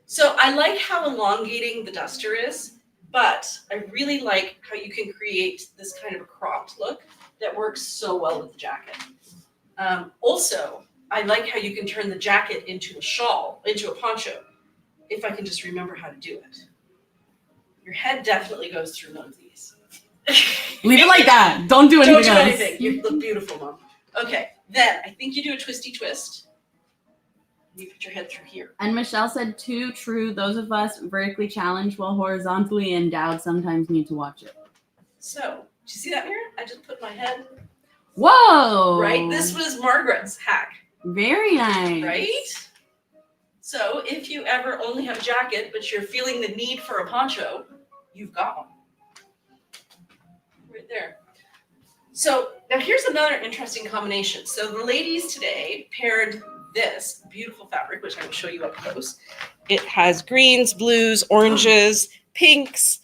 So I like how elongating the duster is, but I really like how you can create this kind of a cropped look that works so well with the jacket. Also, I like how you can turn the jacket into a shawl, into a poncho, if I can just remember how to do it. Your head definitely goes through none of these. Leave it like that. Don't do anything Don't do else. anything. You look beautiful, Mom. Okay, then I think you do a twisty twist. You put your head through here. And Michelle said, too true. Those of us vertically challenged while horizontally endowed sometimes need to watch it. So, do you see that mirror? I just put my head Whoa. right. This was Margaret's hack, Very nice. right? So, if you ever only have a jacket, but you're feeling the need for a poncho, you've got one. Right there. So, now here's another interesting combination. So, the ladies today paired this beautiful fabric, which I will show you up close. It has greens, blues, oranges, pinks,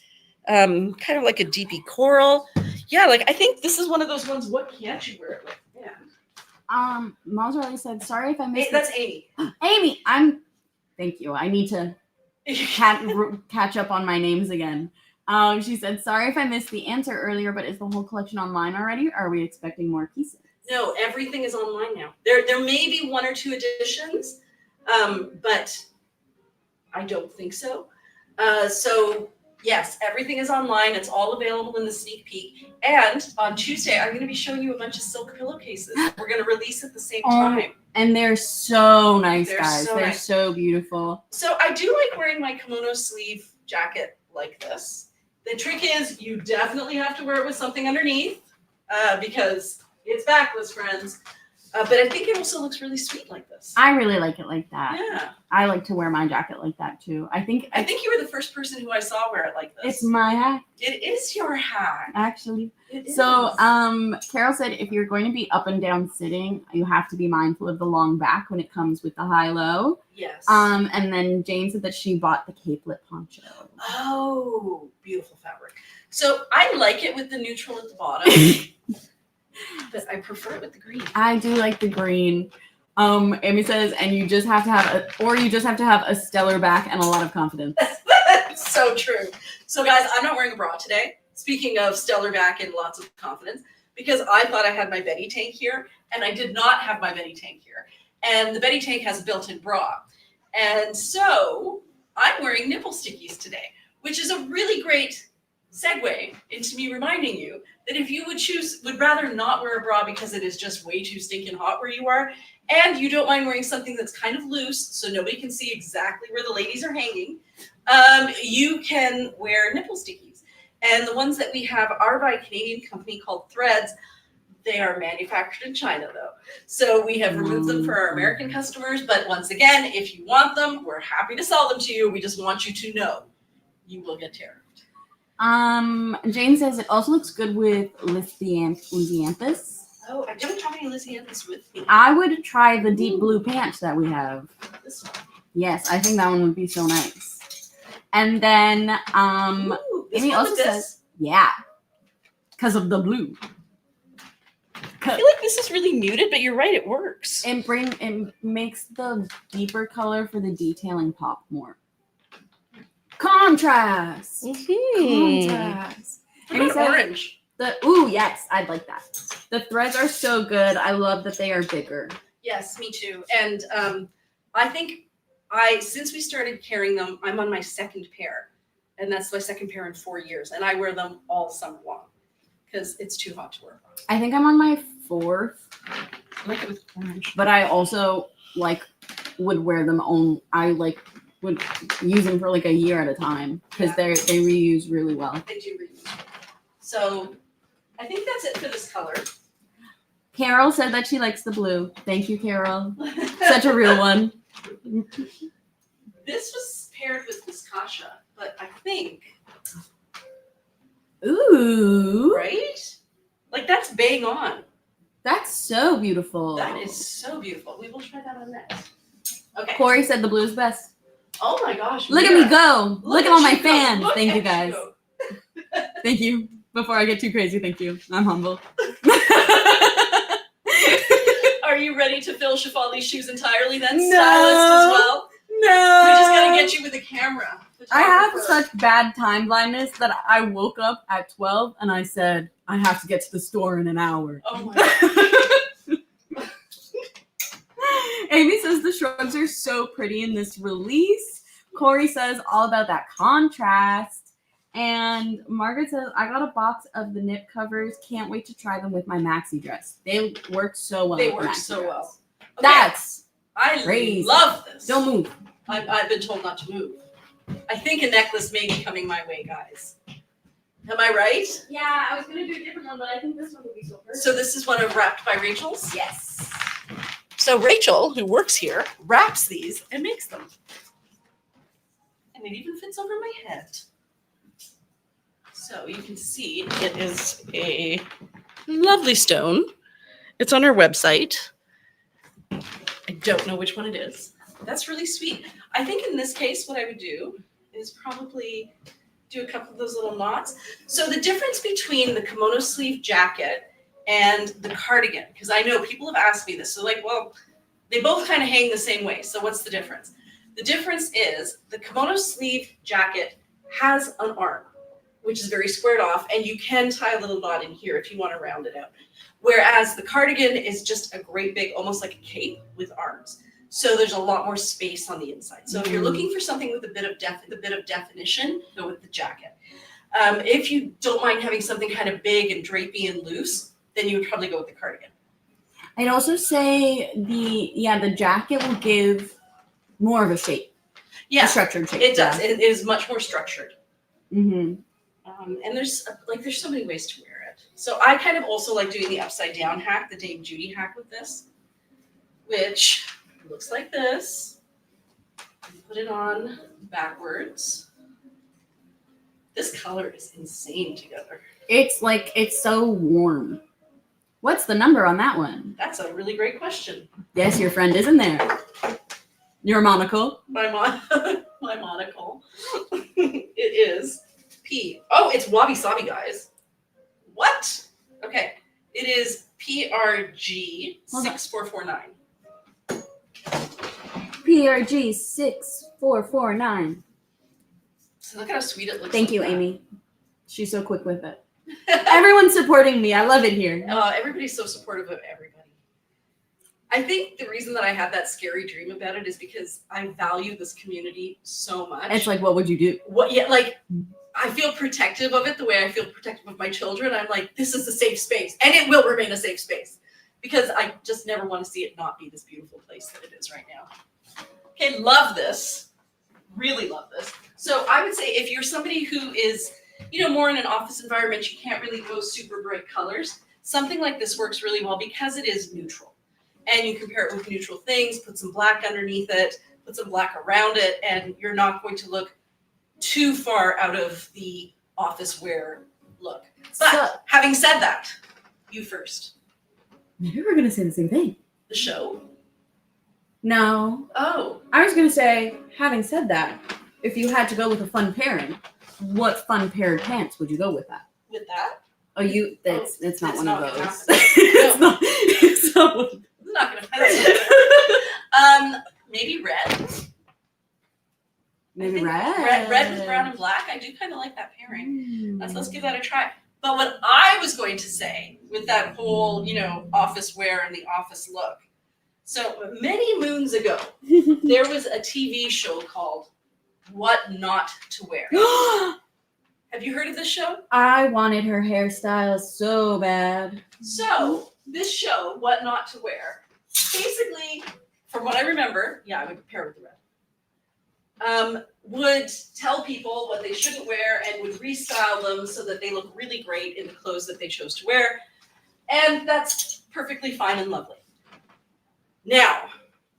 kind of like a deepy coral. Yeah, like I think this is one of those ones. What can't you wear it with? Yeah. Maserati said, sorry if I missed That's Amy. Amy, thank you. I need to catch up on my names again. She said, sorry if I missed the answer earlier, but is the whole collection online already? Or are we expecting more pieces? No, everything is online now. There may be 1 or 2 additions, but I don't think so. So yes, everything is online. It's all available in the sneak peek. And on Tuesday, I'm going to be showing you a bunch of silk pillowcases. We're going to release at the same time. And they're so nice, They're guys. so They're nice. so beautiful. So I do like wearing my kimono sleeve jacket like this. The trick is you definitely have to wear it with something underneath because it's backless, friends. But I think it also looks really sweet like this. I really like it like that. Yeah. I like to wear my jacket like that too. I think you were the first person who I saw wear it like this. it's my hack, It is your hack. actually. It So, is. Carol said if you're going to be up and down sitting, you have to be mindful of the long back when it comes with the high-low. Yes. And then Jane said that she bought the capelet poncho. Oh, beautiful fabric. So I like it with the neutral at the bottom, but I prefer it with the green. I do like the green. Amy says, and you just have to have a stellar back and a lot of confidence. That's so true. So guys, I'm not wearing a bra today. Speaking of stellar back and lots of confidence, because I thought I had my Betty tank here, and I did not have my Betty tank here. And the Betty tank has a built-in bra. And so I'm wearing nipple stickies today, which is a really great segue into me reminding you that if you would rather not wear a bra because it is just way too stinking hot where you are, and you don't mind wearing something that's kind of loose so nobody can see exactly where the ladies are hanging, you can wear nipple stickies. And the ones that we have are by a Canadian company called Threads. They are manufactured in China, though. So we have removed them for our American customers. But once again, if you want them, we're happy to sell them to you. We just want you to know you will get tariffed. Jane says it also looks good with Lithianthus. Oh, I don't have any Lysianthus with me. I would try the deep blue pants that we have. This one. Yes, I think that one would be so nice. And then Ooh, this Amy one also with this? says, yeah, because of the blue. I feel like this is really muted, but you're right, it works. It makes the deeper color for the detailing pop more. Contrast. Contrast. What Amy about says, orange? Yes, I'd like that. The threads are so good. I love that they are bigger. Yes, me too. And I think since we started carrying them, I'm on my second pair. And that's my second pair in 4 years. And I wear them all summer long because it's too hot to wear. I think I'm on my 4th. I like it with orange. But I also would wear them would use them for like a year at a time because they reuse really well. They do reuse. So I think that's it for this color. Carol said that she likes the blue. Thank you, Carol. Such a real one. This was paired with this Kasha, but I think, Ooh. right? Like that's bang on. That's so beautiful. That is so beautiful. We will try that on next. Okay. Corey said the blue's best. Oh my gosh. Look at me go. Look at all my fans. Look Thank you at guys. Thank you. Before I get too crazy, thank you. I'm humble. Are you ready to fill Shefali's shoes entirely then? No. Stylist as well? No. We just gotta get you with a camera. I have Photographer. such bad time blindness that I woke up at 12 and I said, I have to get to the store in an hour. Oh my god. Amy says the shrugs are so pretty in this release. Corey says all about that contrast. And Margaret says, I got a box of the nip covers. Can't wait to try them with my maxi dress. They work so well. They with work maxi so dress. well. Okay. That's I crazy. love this. Don't move. I've been told not to move. I think a necklace may be coming my way, guys. Am I right? Yeah, I was gonna do a different one, but I think this one would be so perfect. So this is one of Wrapped by Rachel's? Yes. So Rachel, who works here, wraps these and makes them. And it even fits over my head. So you can see it is a lovely stone. It's on our website. I don't know which one it is. That's really sweet. I think in this case, what I would do is probably do a couple of those little knots. So the difference between the kimono sleeve jacket and the cardigan, because I know people have asked me this. So like, well, they both kind of hang the same way. So what's the difference? The difference is the kimono sleeve jacket has an arm, which is very squared off, and you can tie a little knot in here if you want to round it out. Whereas the cardigan is just a great big, almost like a cape with arms. So there's a lot more space on the inside. So if you're looking for something with a bit of definition, go with the jacket. If you don't mind having something kind of big and drapey and loose, then you would probably go with the cardigan. I'd also say the jacket will give more of a shape. Yeah, a structured shape. it does. Yeah. It is much more structured. Mm-hmm. And there's so many ways to wear it. So I kind of also like doing the upside down hack, the Dame Judy hack with this, which looks like this. Put it on backwards. This color is insane together. It's so warm. What's the number on that one? That's a really great question. Yes, your friend is in there. Your monocle. My monocle. It is P. Oh, it's Wabi Sabi, guys. What? Okay. It is PRG 6449. PRG 6449. So look at how sweet it looks. Thank you, Amy. She's so quick with it. Everyone's supporting me. I love it here. Everybody's so supportive of everybody. I think the reason that I had that scary dream about it is because I value this community so much. It's like, what would you do? I feel protective of it the way I feel protective of my children. I'm like, this is a safe space, and it will remain a safe space because I just never want to see it not be this beautiful place that it is right now. Okay, love this. Really love this. So I would say if you're somebody who is, more in an office environment, you can't really go super bright colors. Something like this works really well because it is neutral. And you compare it with neutral things, put some black underneath it, put some black around it, and you're not going to look too far out of the office wear look. But So, having said that, you first. maybe we're gonna say the same thing. The show? No, Oh, I was gonna say, having said that, if you had to go with a fun pairing, what fun paired pants would you go with that? with that? Oh, it's not it's one not of gonna those. happen. It's not one of those. I'm not gonna find it. Maybe red. Maybe I think red. Red with brown and black. I do kind of like that pairing. Mm. Let's give that a try. But what I was going to say with that whole, office wear and the office look. So many moons ago, there was a TV show called What Not to Wear. Have you heard of this show? I wanted her hairstyle so bad. So this show, What Not to Wear, basically, from what I remember, I would pair with the red. Would tell people what they shouldn't wear and would restyle them so that they look really great in the clothes that they chose to wear. And that's perfectly fine and lovely. Now,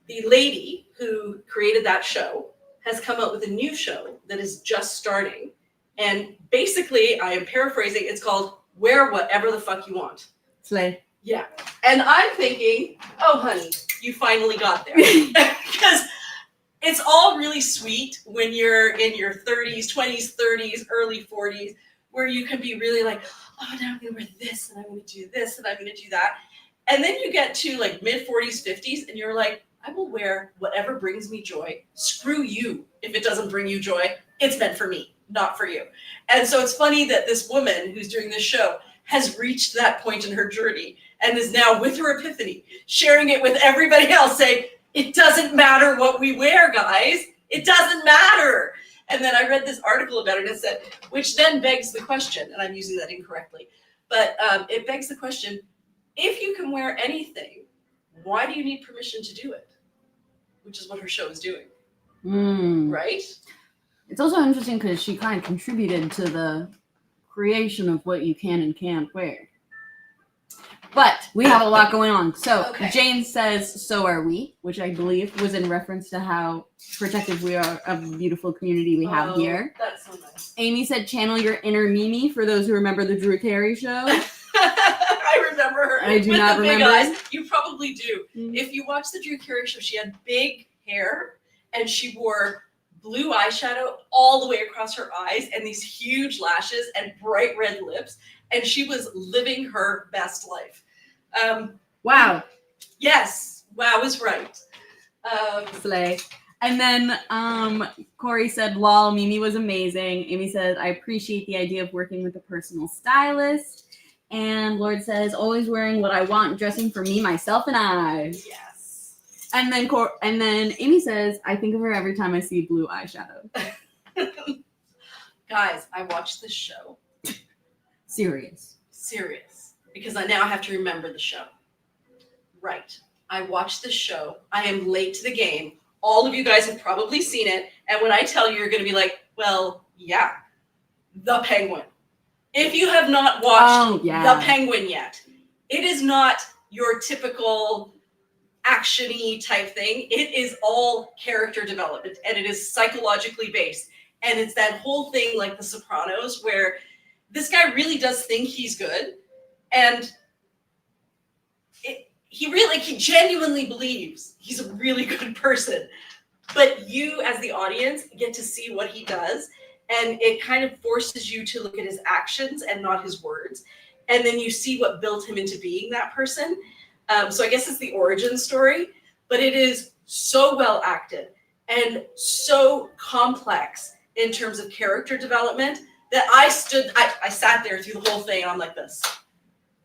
the lady who created that show has come out with a new show that is just starting. And basically, I am paraphrasing, it's called Wear Whatever the Fuck You Want. Slay. Yeah. And I'm thinking, oh, honey, you finally got there. Because it's all really sweet when you're in your 30s, 20s, 30s, early 40s, where you can be really like, oh, now I'm going to wear this, and I'm going to do this, and I'm going to do that. And then you get to like mid 40s, 50s, and you're like, I will wear whatever brings me joy. Screw you if it doesn't bring you joy. It's meant for me, not for you. And so it's funny that this woman who's doing this show has reached that point in her journey and is now, with her epiphany, sharing it with everybody else, saying, it doesn't matter what we wear, guys. It doesn't matter. And then I read this article about it and it said, which then begs the question, and I'm using that incorrectly, but it begs the question, if you can wear anything, why do you need permission to do it? Which is what her show is doing. Right? It's also interesting because she kind of contributed to the creation of what you can and can't wear. But we have a lot going on. So Okay. Jane says, so are we, which I believe was in reference to how protective we are of the beautiful community we have here. That's so nice. Amy said, channel your inner Mimi, for those who remember the Drew Carey show. I remember her. I do with not the big remember. eyes. You probably do. Mm. If you watch the Drew Carey show, she had big hair and she wore blue eyeshadow all the way across her eyes and these huge lashes and bright red lips. And she was living her best life. Wow. Yes. Wow is right. Slay. And then Corey said, lol, Mimi was amazing. Amy said, I appreciate the idea of working with a personal stylist. And Lord says, always wearing what I want, dressing for me, myself, and I. Yes. And then Amy says, I think of her every time I see blue eyeshadow. Guys, I watched this show. Serious. Because I now have to remember the show. Right. I watched this show. I am late to the game. All of you guys have probably seen it. And when I tell you, you're going to be like, well, yeah, The Penguin. If you have not watched The Penguin yet, it is not your typical action-y type thing. It is all character development and it is psychologically based. And it's that whole thing like The Sopranos where this guy really does think he's good. And he genuinely believes he's a really good person. But you as the audience get to see what he does. And it kind of forces you to look at his actions and not his words. And then you see what built him into being that person. So I guess it's the origin story. But it is so well acted and so complex in terms of character development that I sat there through the whole thing and I'm like this.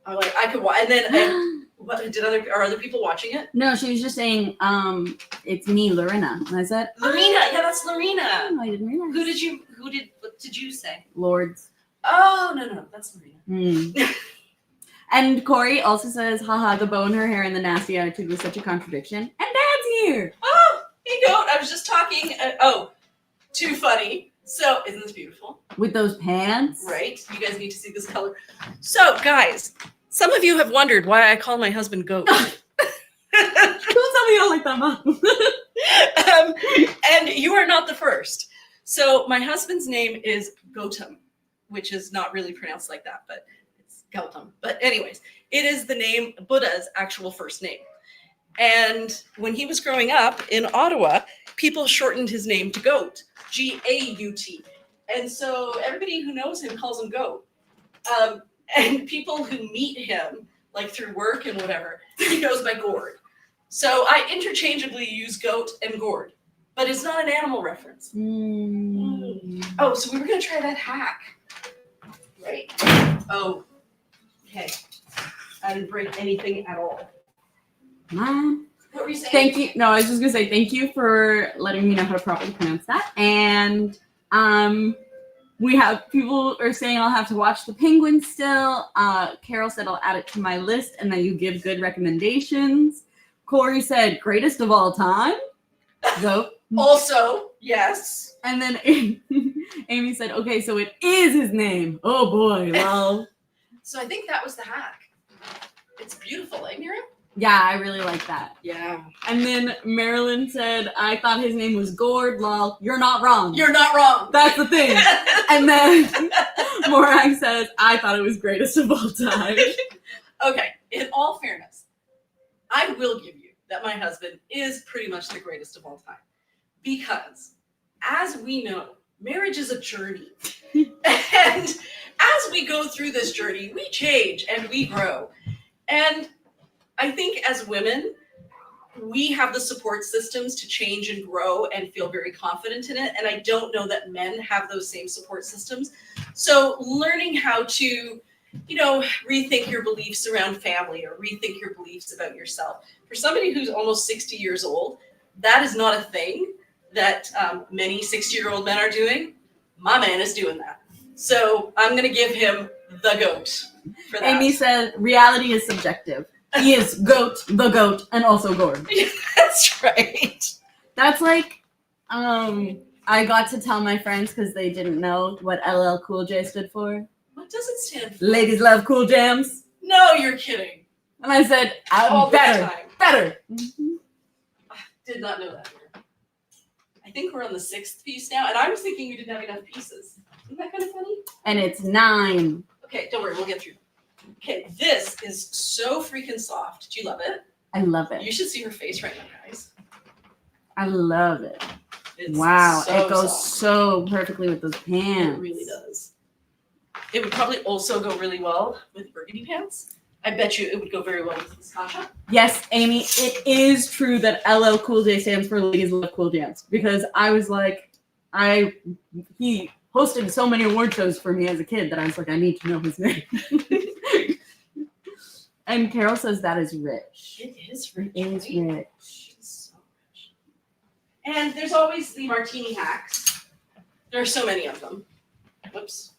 I'm like, I could watch. And then are other people watching it? No, she was just saying, it's me, Lorena. And I said, Lorena. Yeah, that's Lorena. Oh, I didn't realize. What did you say? Lords. Oh, no, that's Lorena. And Corey also says, haha, the bow in her hair and the nasty attitude was such a contradiction. And Dad's here. Oh, hey, goat. I was just talking. Too funny. So, isn't this beautiful? With those pants. Right. You guys need to see this color. So, guys, some of you have wondered why I call my husband Goat. Don't tell me you don't like that, Mom. And you are not the first. So, my husband's name is Gautam. which is not really pronounced like that, but it's Gautam. But anyways, it is the name, Buddha's actual first name. And when he was growing up in Ottawa, people shortened his name to Goat, G-A-U-T. And so everybody who knows him calls him Goat. And people who meet him, like through work and whatever, he goes by Gord. So I interchangeably use goat and gourd, but it's not an animal reference. Oh, so we were going to try that hack, right? Oh, okay. I didn't break anything at all. What were you saying? Thank you. No, I was just going to say thank you for letting me know how to properly pronounce that. And we have people are saying I'll have to watch The Penguin still. Carol said I'll add it to my list and that you give good recommendations. Corey said greatest of all time. So also, yes. And then Amy said, okay, so it is his name. Oh boy, lol. So I think that was the hack. It's beautiful, eh, Mira? Yeah, I really like that. Yeah. And then Marilyn said, I thought his name was Gord, lol. You're not wrong. You're not wrong. That's the thing. And then Morag says, I thought it was greatest of all time. Okay, in all fairness, I will give you that my husband is pretty much the greatest of all time. Because, as we know, marriage is a journey. And as we go through this journey, we change and we grow. And I think as women, we have the support systems to change and grow and feel very confident in it. And I don't know that men have those same support systems. So learning how to, rethink your beliefs around family or rethink your beliefs about yourself. For somebody who's almost 60 years old, that is not a thing that many 60-year-old men are doing. My man is doing that. So I'm going to give him the GOAT for that. Amy said, reality is subjective. He is GOAT, the GOAT, and also Gord. That's right. That's like, I got to tell my friends because they didn't know what LL Cool J stood for. What does it stand for? Ladies love cool jams. No, you're kidding. And I said, All the time. better. I did not know that. I think we're on the 6th piece now, and I was thinking we didn't have enough pieces. Isn't that kind of funny? And it's 9. Okay, don't worry, we'll get through. Okay, this is so freaking soft. Do you love it? I love it. You should see her face right now, guys. I love it. It's wow, so it goes soft. so perfectly with those pants. It really does. It would probably also go really well with burgundy pants. I bet you it would go very well with this Kasha. Yes, Amy, it is true that LL Cool J stands for Ladies Love Cool Jams because I was like, he hosted so many award shows for me as a kid that I was like, I need to know his name. And Carol says that is rich. It is rich. It is right? rich. It's so rich. And there's always the martini hacks. There are so many of them. Whoops.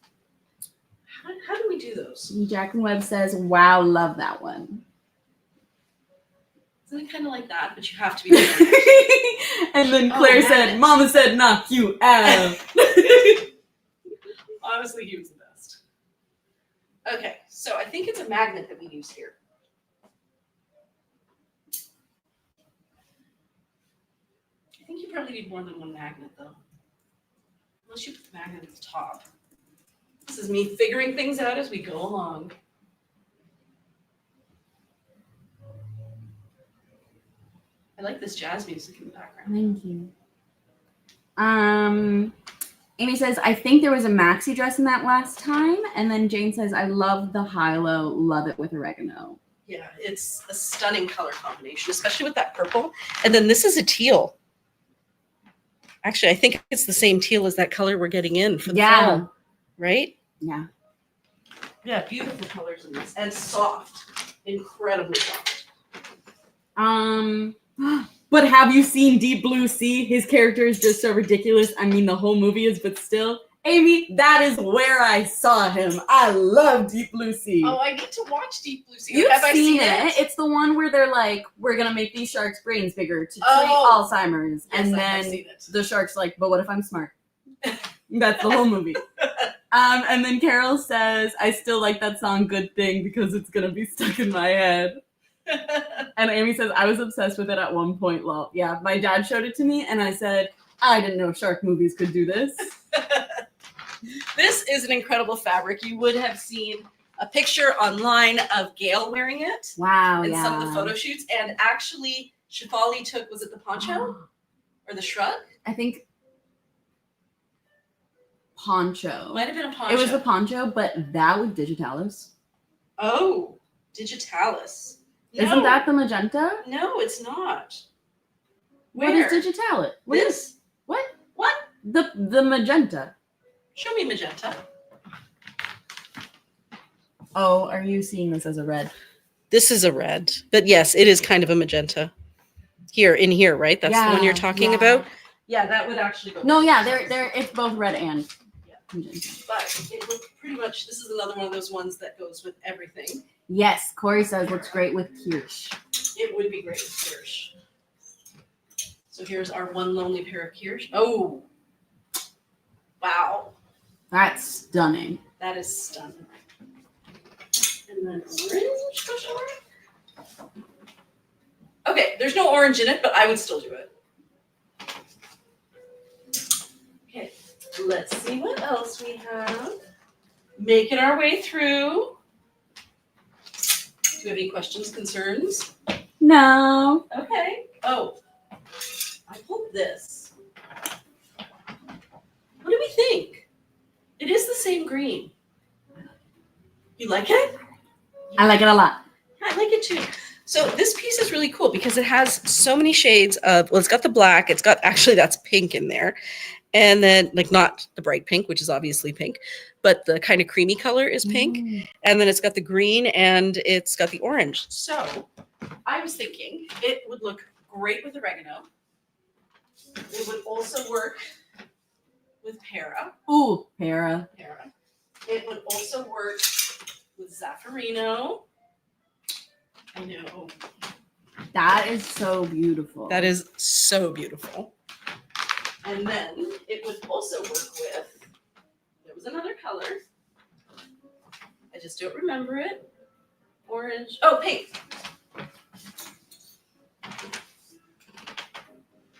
How do we do those? Jack and Webb says, wow, love that one. Isn't it kind of like that? But you have to be different. And then Claire said, Mama said knock you out. Honestly, he was the best. Okay, so I think it's a magnet that we use here. I think you probably need more than one magnet, though. Unless you put the magnet at the top. This is me figuring things out as we go along. I like this jazz music in the background. Thank you. Amy says, I think there was a maxi dress in that last time. And then Jane says, I love the high-low, love it with oregano. Yeah, it's a stunning color combination, especially with that purple. And then this is a teal. Actually, I think it's the same teal as that color we're getting in for the fall, right? Yeah. Yeah, beautiful colors in this. And soft. Incredibly soft. But have you seen Deep Blue Sea? His character is just so ridiculous. I mean, the whole movie is, but still. Amy, that is where I saw him. I love Deep Blue Sea. Oh, I need to watch Deep Blue Sea. You've Have I seen it. It's the one where they're like, we're going to make these sharks' brains bigger to treat Alzheimer's. Yes, and I have then seen it. the shark's like, but what if I'm smart? That's the whole movie. And then Carol says, I still like that song Good Thing because it's going to be stuck in my head. And Amy says, I was obsessed with it at one point. Well, yeah, my dad showed it to me and I said, I didn't know shark movies could do this. This is an incredible fabric. You would have seen a picture online of Gail wearing it Wow, in yeah. some of the photo shoots. And actually, Shefali took, was it the poncho or the shrug? I think poncho. Might have been a poncho. It was the poncho, but that was digitalis. Oh, digitalis. Isn't that the magenta? No, it's not. What is digitalis? This? What? What? The magenta. Show me magenta. Oh, are you seeing this as a red? This is a red, but yes, it is kind of a magenta. In here, right? That's the one you're talking about. Yeah, that would actually go. No, yeah, they're it's both red and magenta. But it looks pretty much. This is another one of those ones that goes with everything. Yes, Corey says looks great with kirsch. It would be great with kirsch. So here's our one lonely pair of kirsch. Oh, wow, That's stunning. that is stunning. And then orange question mark? Okay, there's no orange in it, but I would still do it. Okay, let's see what else we have. Making our way through. Do you have any questions, concerns? No. Okay. Oh, I pulled this. What do we think? It is the same green. You like it? I like it a lot. I like it too. So this piece is really cool because it has so many shades of, well, it's got the black, it's got, actually that's pink in there. And then like not the bright pink, which is obviously pink, but the kind of creamy color is pink. And then it's got the green and it's got the orange. So I was thinking it would look great with oregano. It would also work with para. Ooh, para. It would also work with Zaffarino. I know. That is so beautiful. That is so beautiful. And then it would also work with, there was another color. I just don't remember it. Orange. Oh, pink.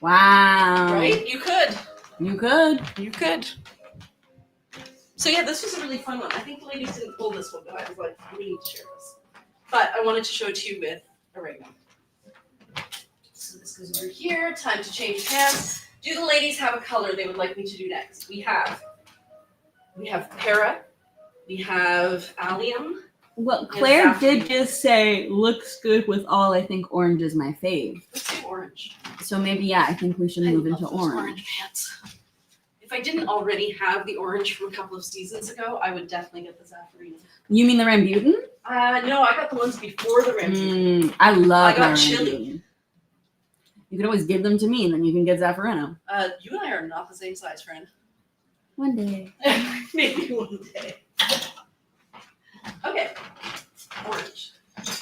Wow. Right? You could. You could. You could. So yeah, this was a really fun one. I think the ladies didn't pull this one, but I was like, we need to share this. But I wanted to show it to you with oregano. So this goes over here. Time to change pants. Do the ladies have a color they would like me to do next? We have para. We have allium. Well, Claire did just say looks good with all. I think orange is my fave. Let's do orange. So maybe, yeah, I think we should move into love those orange pants. If I didn't already have the orange from a couple of seasons ago, I would definitely get the Zaffarino. You mean the Rambutan? No, I got the ones before the Rambutan. I love I got my chili. Rambutan. You could always give them to me, and then you can get Zaffarino. You and I are not the same size, friend. One day. Maybe one day. Okay. Orange.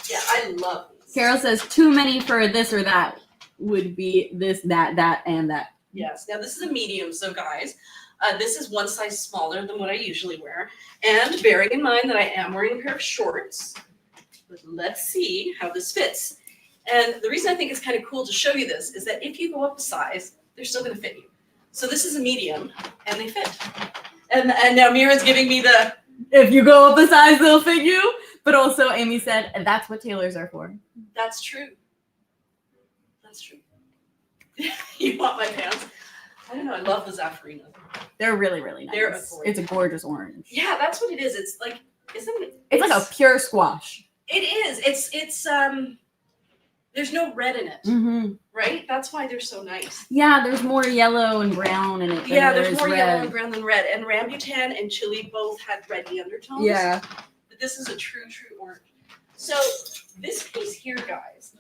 Yeah, I love these. Carol says too many for this or that would be this, that, and that. Yes. Now this is a medium, so guys, this is one size smaller than what I usually wear. And bearing in mind that I am wearing a pair of shorts, but let's see how this fits. And the reason I think it's kind of cool to show you this is that if you go up a size, they're still going to fit you. So this is a medium, and they fit. And now Mira's giving me the, if you go up a size, they'll fit you. But also, Amy said, that's what tailors are for. that's true. That's true. You want my pants? I don't know. I love the Zaffarino. They're really, really nice. They're gorgeous. It's a gorgeous orange. Yeah, that's what it is. It's like, isn't it? It's like a pure squash. It is. It's there's no red in it, Mm-hmm. right? That's why they're so nice. Yeah, there's more yellow and brown in it. Than Yeah, there there's is more red. yellow and brown than red. And rambutan and chili both had reddy undertones. Yeah. But this is a true orange. So this piece here, guys,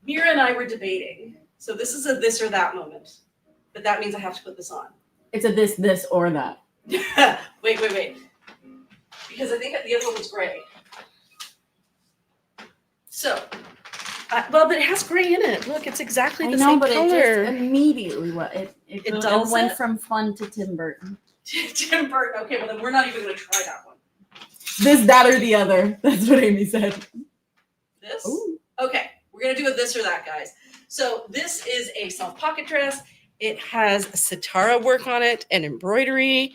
Mira and I were debating. So this is a this or that moment. But that means I have to put this on. It's a this, or that. wait. Because I think the other one was gray. So, well, but it has gray in it. Look, it's exactly the same color. It just immediately it dulls went it? from fun to Tim Burton. Tim Burton. Okay, well then we're not even going to try that one. This, that, or the other. That's what Amy said. This? Ooh. Okay, we're going to do a this or that, guys. So this is a self pocket dress. It has sitara work on it and embroidery.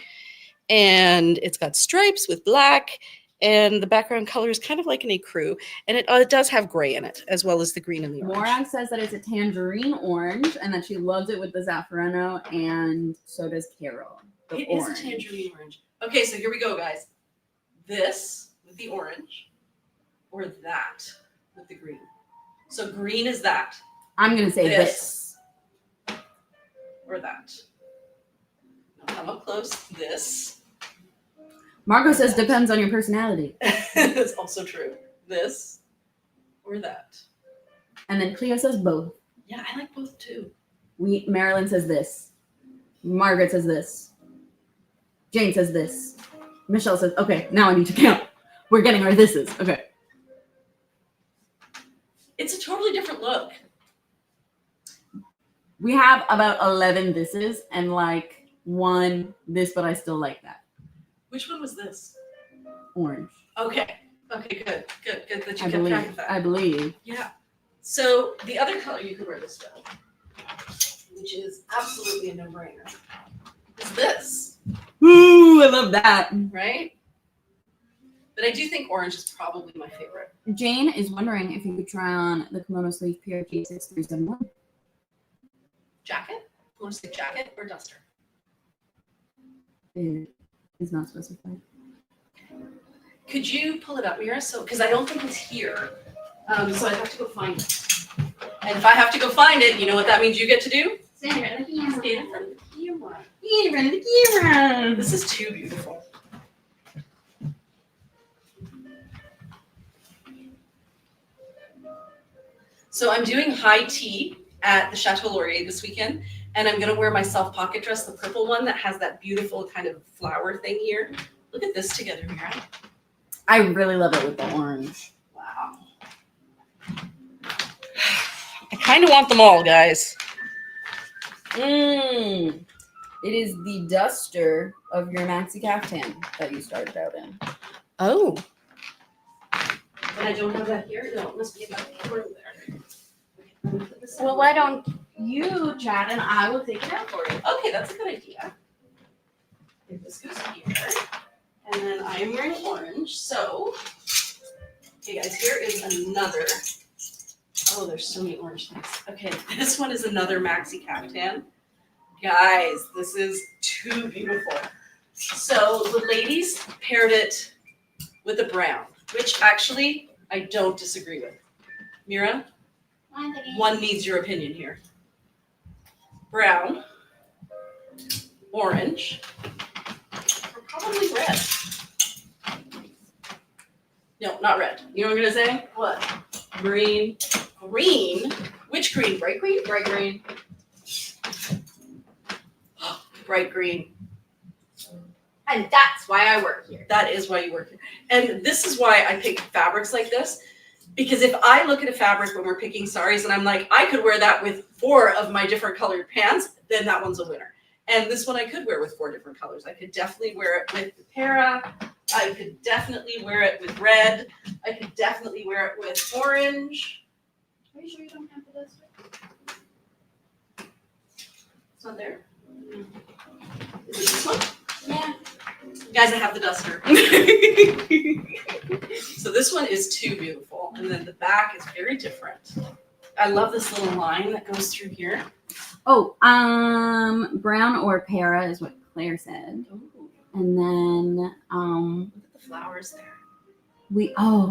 and it's got stripes with black, and the background color is kind of like an ecru, and it does have gray in it as well as the green and the orange. Morag says that it's a tangerine orange and that she loves it with the Zaffarano, and so does Carol. It is a tangerine orange. Okay, so here we go, guys. This with the orange, or that with the green. So green is that. I'm going to say this. Or that. Now come up close. This. Margot says depends on your personality. That's also true. This or that. And then Cleo says both. Yeah, I like both too. Marilyn says this. Margaret says this. Jane says this. Michelle says, okay, now I need to count. We're getting our thises. Okay. It's a totally different look. We have about 11 thises and like one this, but I still like that. Which one was this? Orange. Okay. Okay, good. Good that you I kept believe. track of that. I believe. Yeah. So the other color you could wear this with, which is absolutely a no-brainer, is this. Ooh, I love that. Right? But I do think orange is probably my favorite. Jane is wondering if you could try on the Kimono Sleeved PRG 6371. Jacket? Kimono Sleeved jacket or duster? It is not specified. Could you pull it up, Mira? So, because I don't think it's here. So I have to go find it. And if I have to go find it, you know what that means you get to do? Stand in the camera. Stand in front of the camera. Stand in front of the camera. This is too beautiful. So I'm doing high tea at the Chateau Laurier this weekend, and I'm going to wear my self pocket dress, the purple one that has that beautiful kind of flower thing here. Look at this together, Mira. I really love it with the orange. Wow. I kind of want them all, guys. It is the duster of your maxi caftan that you started out in. Oh. And I don't have that here? No, it must be about the room there. Okay, Well, why don't you chat and I will take it out for you. okay, that's a good idea. Okay, this goes here. And then I am wearing orange, so. Okay, guys, here is another. Oh, there's so many orange things. Okay, this one is another maxi caftan. Guys, this is too beautiful. So the ladies paired it with a brown, which actually I don't disagree with. Mira, one needs your opinion here. Brown, orange, or probably red. No, not red. You know what I'm gonna say? What? Green. Green? Which green? Bright green? Bright green. Bright green. And that's why I work here. That is why you work here. And this is why I pick fabrics like this. Because if I look at a fabric when we're picking saris and I'm like, I could wear that with 4 of my different colored pants, then that one's a winner. And this one I could wear with 4 different colors. I could definitely wear it with the para. I could definitely wear it with red. I could definitely wear it with orange. Are you sure you don't have the duster? It's not there? Is it this one? Yeah. Guys, I have the duster. So this one is too beautiful. And then the back is very different. I love this little line that goes through here. Oh, brown or para is what Claire said. Ooh, And then look at the flowers there.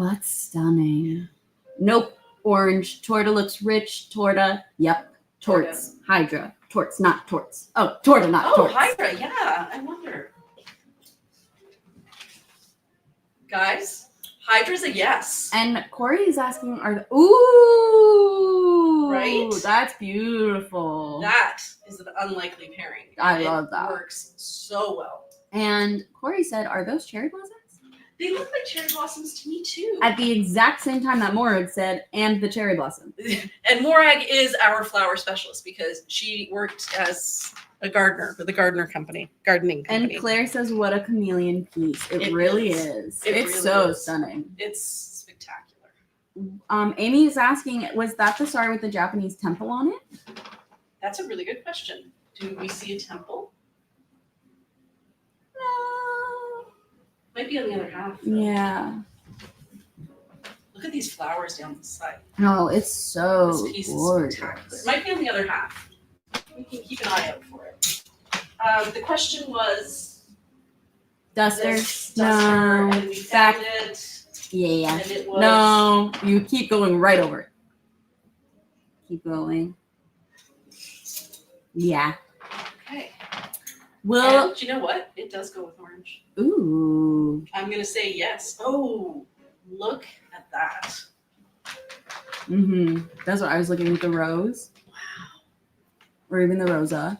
that's stunning. Nope. Orange. Torta looks rich. Torta. Yep. Torts. Hydra. Torts, not torts. Oh, Torta, not torts. Hydra, yeah. I wonder. Guys, Hydra's a yes. And Corey is asking, ooh, Right? That's beautiful. That is an unlikely pairing. I love that. It works so well. And Corey said, are those cherry blossoms? They look like cherry blossoms to me too. At the exact same time that Morag said, and the cherry blossom. And Morag is our flower specialist because she worked as a gardener with a gardening company. And Claire says, what a chameleon piece. It really is. It It's really so is. stunning. It's spectacular. Amy is asking, was that the sari with the Japanese temple on it? That's a really good question. Do we see a temple? Might be on the other half. Though. Yeah. Look at these flowers down the side. Oh, it's so This piece gorgeous. is spectacular. It might be on the other half. We can keep an eye out for it. The question was Duster. this duster, No. and we Back. found it. Yeah. And it was No. You keep going right over it. Keep going. Yeah. Okay. Well. And do you know what? It does go with orange. Ooh. I'm gonna say yes. Oh, look at that. Mm-hmm. That's what I was looking at, the rose. Wow. Or even the rosa.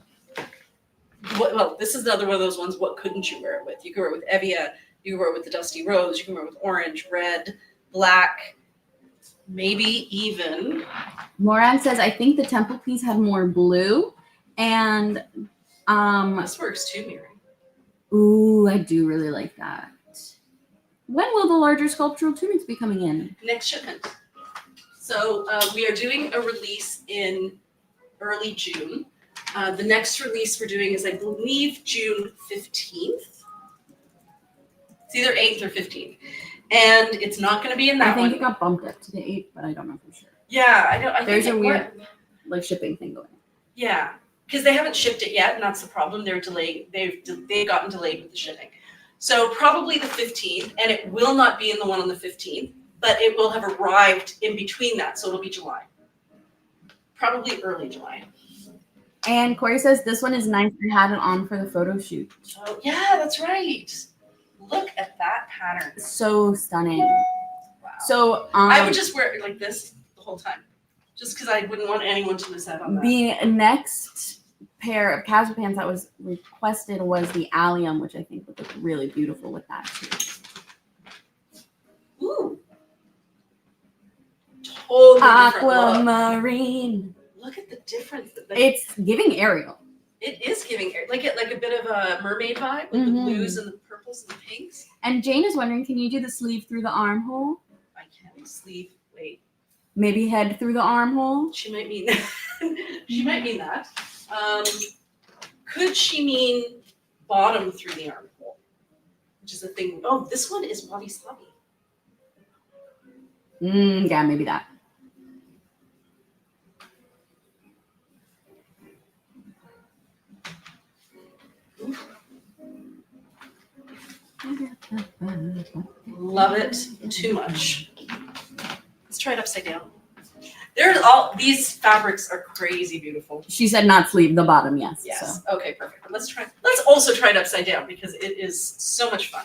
Well, this is another one of those ones. What couldn't you wear it with? You could wear it with Evia. You can wear it with the Dusty Rose. You can wear it with orange, red, black, maybe even. Moran says, I think the temple piece had more blue. And This works too, Mary. ooh, I do really like that. When will the larger sculptural tunics be coming in? Next shipment. So we are doing a release in early June. The next release we're doing is, I believe, June 15th. It's either 8th or 15th. And it's not going to be in that I think one. it got bumped up to the 8th, but I don't know for sure. Yeah, I know. There's a weird like shipping thing going on. Yeah, because they haven't shipped it yet, and that's the problem. They're delayed. They've gotten delayed with the shipping. So probably the 15th, and it will not be in the one on the 15th, but it will have arrived in between that, so it'll be July. Probably early July. And Corey says this one is nice. I had it on for the photo shoot. Oh, yeah, that's right. Look at that pattern. So stunning. Wow. So I would just wear it like this the whole time, just because I wouldn't want anyone to miss out on that. the next pair of casual pants that was requested was the allium, which I think would look really beautiful with that too. Ooh. Totally different look. Aquamarine. Look at the difference. It's giving Ariel. It is giving like a bit of a mermaid vibe with the blues and the purples and the pinks. And Jane is wondering, can you do the sleeve through the armhole? I can't sleeve. Wait, Maybe head through the armhole? she might mean she might mean that. Could she mean bottom through the armhole? Which is a thing. Oh, this one is wabi sabi. Yeah, maybe that. Love it too much. Let's try it upside down. There's all these fabrics are crazy beautiful. She said not sleeve, the bottom, yes. Yes. So. Okay, perfect. Let's also try it upside down because it is so much fun.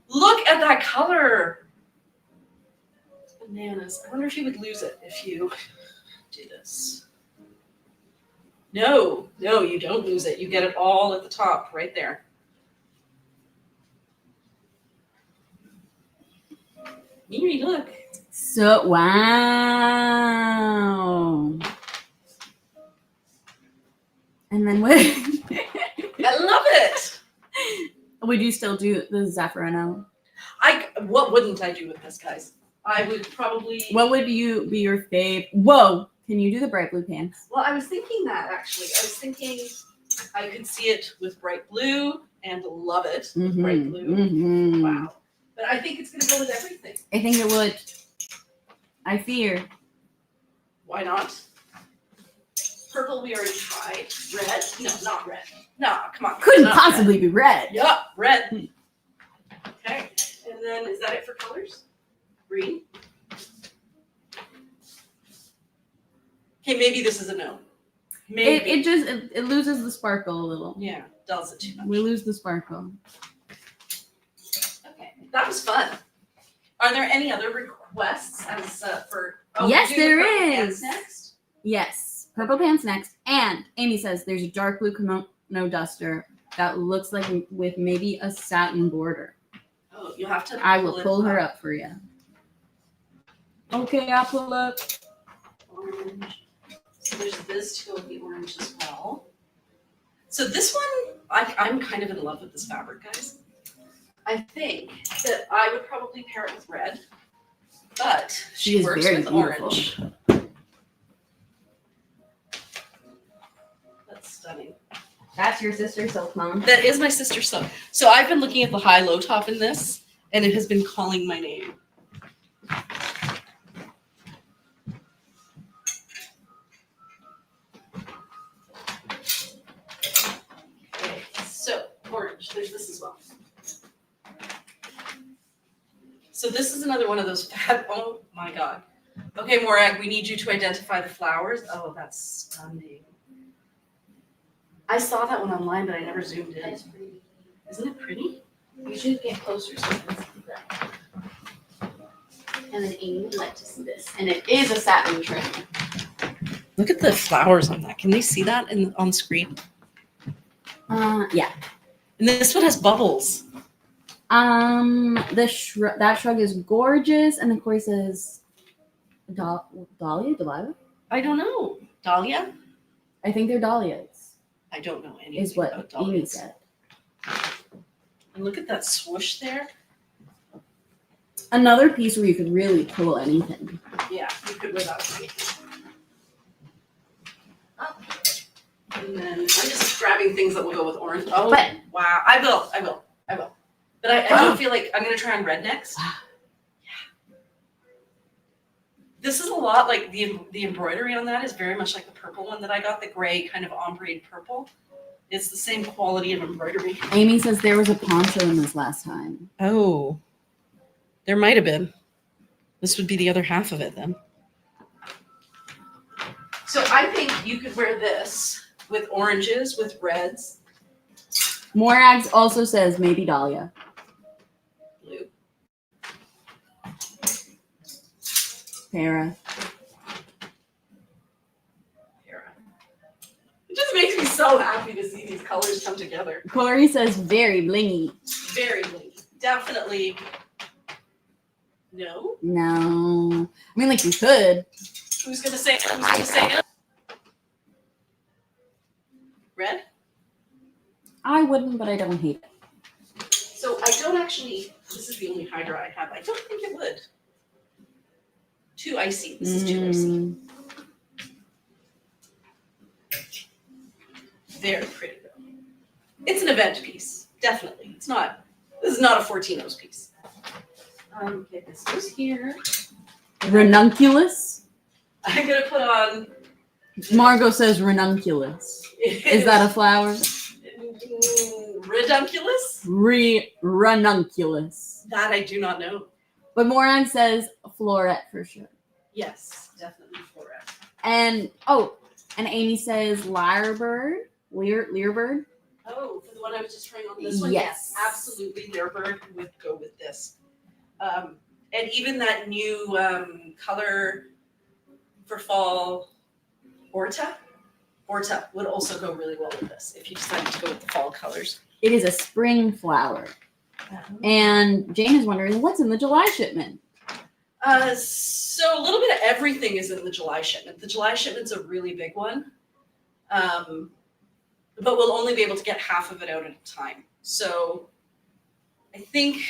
Look at that color. Bananas. I wonder if you would lose it if you do this. No, you don't lose it. You get it all at the top, right there. Miri, look. So, wow. And then what? I love it. Would you still do the Zaffarano? What wouldn't I do with this, guys? I would probably. What would you be your fave? Whoa! Can you do the bright blue pants? Well, I was thinking that actually. I was thinking I could see it with bright blue and love it with bright blue. Wow. But I think it's going to go with everything. I think it would. I fear. Why not? Purple we already tried. Red? No, not red. No, come on. Couldn't not possibly be red. Red. Yup, red. Okay. And then is that it for colors? Green? Okay, maybe this is a no. Maybe. It loses the sparkle a little. Yeah, dulls it too much. We lose the sparkle. Okay, that was fun. Are there any other requests as for? Oh, Yes, we do the there purple is. pants next. Yes, purple pants next. And Amy says there's a dark blue kimono duster that looks like with maybe a satin border. Oh, you'll have to. I will pull her up for you. Okay, I'll pull up. Orange. So there's this to go with the orange as well. So this one, I'm kind of in love with this fabric, guys. I think that I would probably pair it with red, but she is works very with beautiful. orange. That's stunning. That's your sister silk, Mom. That is my sister's silk. So I've been looking at the high-low top in this. and it has been calling my name. Okay, so orange. There's this as well. So this is another one of those fab. Oh my god. Okay, Morag, we need you to identify the flowers. Oh, that's stunning. I saw that one online, but I never zoomed in. It's pretty. Isn't it pretty? You should get closer so you can see that. And then Amy would like to see this. And it is a satin trim. Look at the flowers on that. Can they see that on screen? Yeah. And this one has bubbles. That shrug is gorgeous, and then Corey says, Dahlia? I don't know. Dahlia? I think they're dahlias. I don't know anything Is what about Amy dahlias. said. And look at that swoosh there. Another piece where you could really pull anything. Yeah, you could wear that with me. And then I'm just grabbing things that will go with orange. Oh, But- wow. I will. But I don't feel like I'm going to try on red next. Yeah. This is a lot like the embroidery on that is very much like the purple one that I got, the gray kind of ombre purple. It's the same quality of embroidery. Amy says there was a poncho in this last time. Oh, there might have been. This would be the other half of it then. So I think you could wear this with oranges, with reds. Morags also says maybe Dahlia. Blue. Para. It just makes me so happy to see these colors come together. Corey says very blingy. Very blingy. Definitely. No? No. I mean, like you could. Who's gonna say it? Red? I wouldn't, but I don't hate it. So I don't actually, this is the only Hydra I have. I don't think it would. Too icy. This is too icy. Very pretty though. It's an event piece, definitely. This is not a 14-o's piece. Okay, this goes here. Ranunculus. I'm gonna put on. Margot says ranunculus. Is that a flower? Redunculus? Ranunculus. That I do not know. But Morag says floret for sure. Yes, definitely floret. And Amy says lyrebird. Lyrebird. Oh, for the one I was just trying on this one? Yes. Absolutely. Lyrebird would go with this. And even that new color for fall, Orta would also go really well with this if you decided to go with the fall colors. It is a spring flower. And Jane is wondering what's in the July shipment. So a little bit of everything is in the July shipment. The July shipment's a really big one. But we'll only be able to get half of it out at a time. So I think,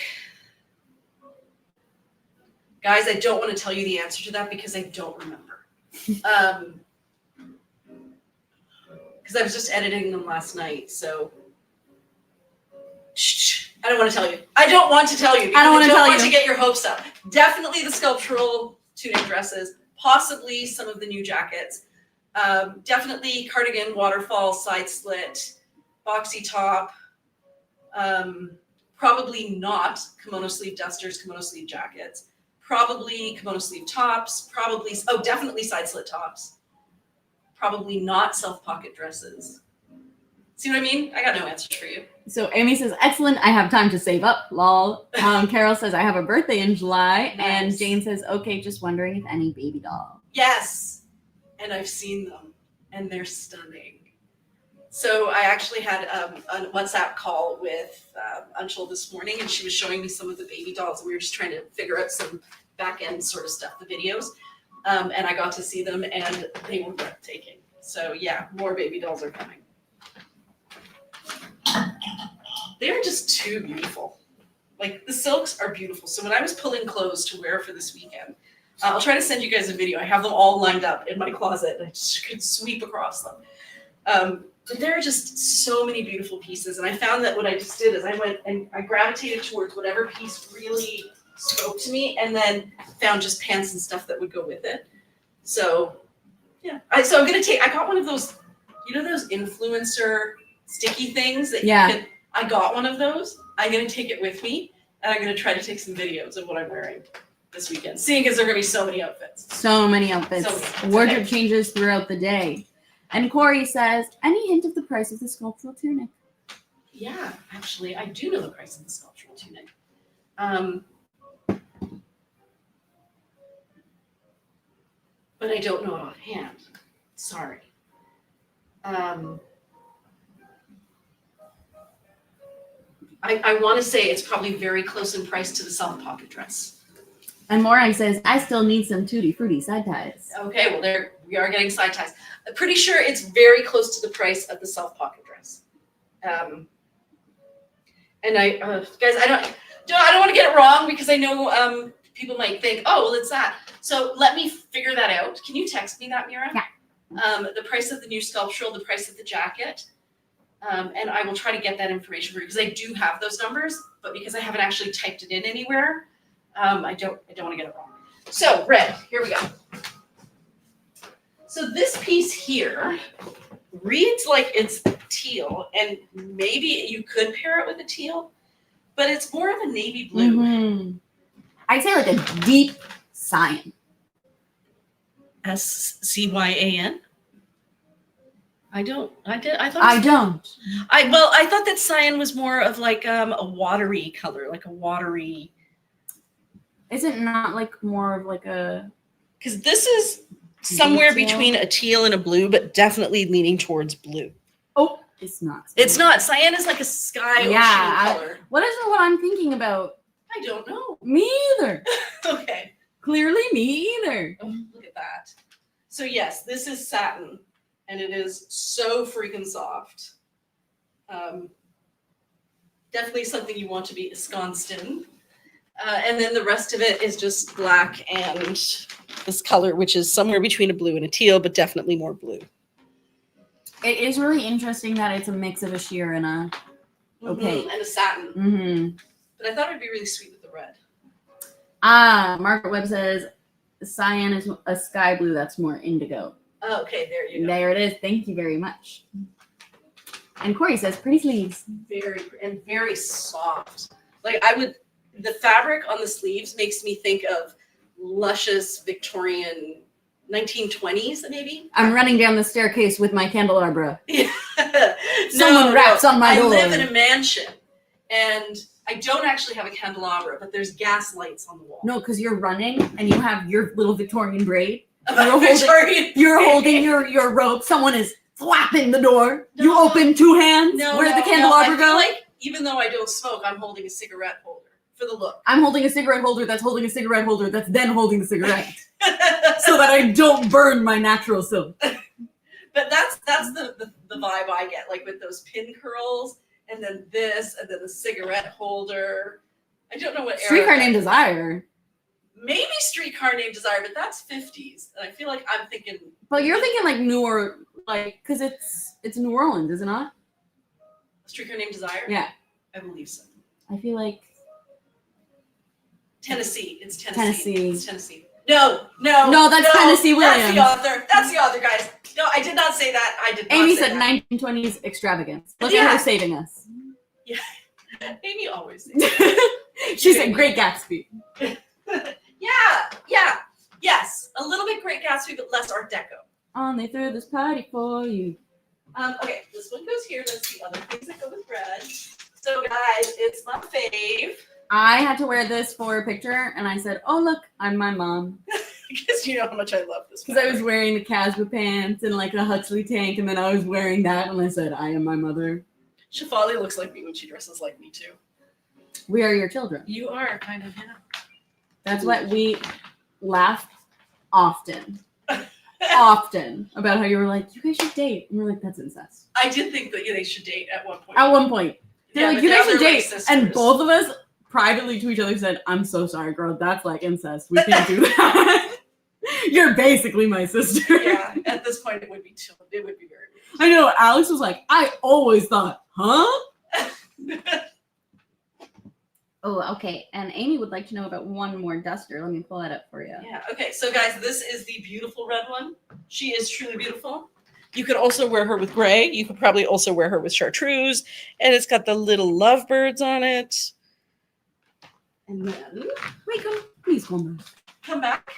guys, I don't want to tell you the answer to that because I don't remember. Because I was just editing them last night, so shh, I don't want to tell you. I don't want to tell you because I don't want to get your hopes up. Definitely the sculptural tunic dresses, possibly some of the new jackets. Definitely cardigan, waterfall, side slit, boxy top. Probably not kimono sleeve dusters, kimono sleeve jackets. Probably kimono sleeve tops. Definitely side slit tops. Probably not self pocket dresses. See what I mean? I got no answers for you. So Amy says, excellent. I have time to save up. Lol. Carol says, I have a birthday in July. Nice. And Jane says, okay, just wondering if any baby doll. Yes. And I've seen them and they're stunning. So I actually had a WhatsApp call with Anshul this morning and she was showing me some of the baby dolls. We were just trying to figure out some back end sort of stuff, the videos. And I got to see them and they were breathtaking. So yeah, more baby dolls are coming. They're just too beautiful. Like the silks are beautiful. So when I was pulling clothes to wear for this weekend, I'll try to send you guys a video. I have them all lined up in my closet. I just could sweep across them. But there are just so many beautiful pieces. And I found that what I just did is I went and I gravitated towards whatever piece really spoke to me, and then found just pants and stuff that would go with it. So yeah. I got one of those, those influencer sticky things that I got one of those. I'm going to take it with me, and I'm going to try to take some videos of what I'm wearing this weekend, seeing as there are going to be so many outfits. So many outfits. Wardrobe changes throughout the day. And Corey says, any hint of the price of the sculptural tunic? Yeah, actually, I do know the price of the sculptural tunic. But I don't know it offhand. Sorry. I want to say it's probably very close in price to the South Pocket dress. And Moran says, I still need some Tutti Frutti side ties. Okay, well, we are getting side ties. I'm pretty sure it's very close to the price of the South Pocket dress. And guys, I don't want to get it wrong, because I know people might think, oh, well, it's that. So let me figure that out. Can you text me that, Mira? Yeah. The price of the new sculptural, the price of the jacket. And I will try to get that information for you, because I do have those numbers, but because I haven't actually typed it in anywhere, I don't want to get it wrong. So red, here we go. So this piece here reads like it's teal, and maybe you could pair it with a teal, but it's more of a navy blue. Mm-hmm. I'd say like a deep cyan. SCYAN? I don't. I thought that cyan was more of like a watery color, like a watery. Is it not like more of like a? Because this is somewhere between a teal and a blue, but definitely leaning towards blue. Oh, it's not. It's not. Cyan is like a sky ocean color. What is what I'm thinking about? I don't know. Me either. Okay. Clearly me either. Oh, look at that. So yes, this is satin, and it is so freaking soft. Definitely something you want to be ensconced in. And then the rest of it is just black and this color, which is somewhere between a blue and a teal, but definitely more blue. It is really interesting that it's a mix of a sheer and a opaque. And a satin. Mm-hmm. But I thought it'd be really sweet with the red. Margaret Webb says cyan is a sky blue that's more indigo. Oh, okay, there you go. There it is. Thank you very much. And Corey says pretty sleeves. Very soft. Like the fabric on the sleeves makes me think of luscious Victorian 1920s, maybe. I'm running down the staircase with my candelabra. Yeah. Someone raps on my door. I live in a mansion, and I don't actually have a candelabra, but there's gas lights on the wall. No, because you're running and you have your little Victorian braid. You're holding your rope. Someone is flapping the door. No, you open two hands. Where did the candelabra go? Like, even though I don't smoke, I'm holding a cigarette holder for the look. I'm holding a cigarette holder that's holding a cigarette holder that's then holding the cigarette. So that I don't burn my natural silk. But that's the vibe I get, like with those pin curls, and then this, and then the cigarette holder. I don't know what era. Streetcar Named Desire. Maybe Streetcar Named Desire, but that's 50s, and I feel like I'm thinking. But you're thinking like because it's New Orleans, is it not? Streetcar Named Desire. Yeah, I believe so. I feel like Tennessee. It's Tennessee. It's Tennessee. No, that's Tennessee Williams. That's the author, guys. No, I did not say that. I did not. Amy say said that. 1920s extravagance. Look at her saving us. Yeah, Amy always says that. She said Great Gatsby. Yes, a little bit Great Gatsby, but less Art Deco. They threw this party for you. Okay, this one goes here. Let's see other things that go with red. So guys, it's my fave. I had to wear this for a picture, and I said, "Oh look, I'm my mom." Because you know how much I love this. Because I was wearing the casbah pants and like a Huxley tank, and then I was wearing that, and I said, "I am my mother." Shafali looks like me when she dresses like me too. We are your children. You are kind of, yeah. That's what we laugh often about how you were like, "You guys should date," and we're like, "That's incest." I did think that they should date at one point. At one point, they're like, "You guys should date," like and both of us privately to each other said, "I'm so sorry, girl. That's like incest. We can't do that." You're basically my sister. Yeah, at this point it would be very weird. I know. Alex was like, I always thought, huh? Oh, okay. And Amy would like to know about one more duster. Let me pull that up for you. Yeah, okay, so guys, this is the beautiful red one. She is truly beautiful. You could also wear her with gray. You could probably also wear her with chartreuse. And it's got the little lovebirds on it. And then, Wait, please come back. come back.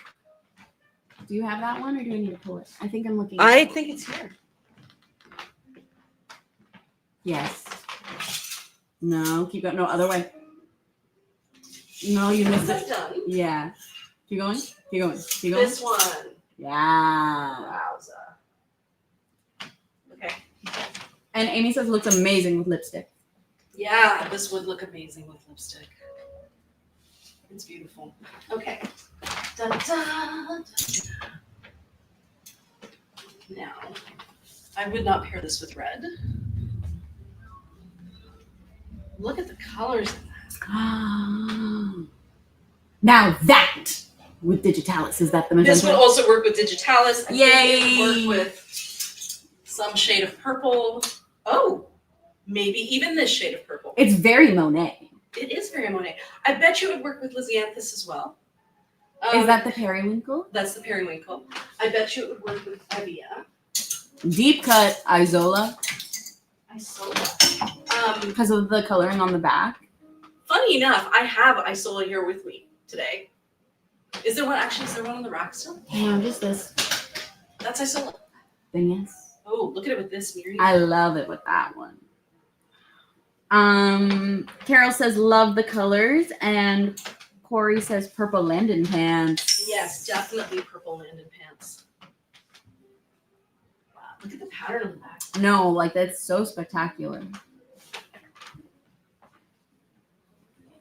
Do you have that one, or do I need to pull it? I think I'm looking. I think it's here. Yes. No, keep going. No, other way. No, you missed That's it. done. Yeah. Keep going. Keep going. Keep going. This one. Yeah. Wowza. Okay. And Amy says looks amazing with lipstick. Yeah, this would look amazing with lipstick. It's beautiful. Okay. Dun, dun, dun, dun. Now, I would not pair this with red. Look at the colors in that. Now that with digitalis, is that the magenta? This would also work with digitalis. I Yay! think it would work with some shade of purple. Oh, maybe even this shade of purple. It's very Monet. It is very Monet. I bet you it would work with Lysianthus as well. Is that the periwinkle? That's the periwinkle. I bet you it would work with Evia. Deep cut Isola I saw that. because of the coloring on the back. Funny enough, I have Isola here with me today. Is there one on the rack still? No, just this. That's Isola. Then yes. Oh, look at it with this mirror. I love it with that one. Carol says love the colors, and Corey says purple Landon pants. Yes, definitely purple Landon pants. Wow, look at the pattern on the back. No, like that's so spectacular.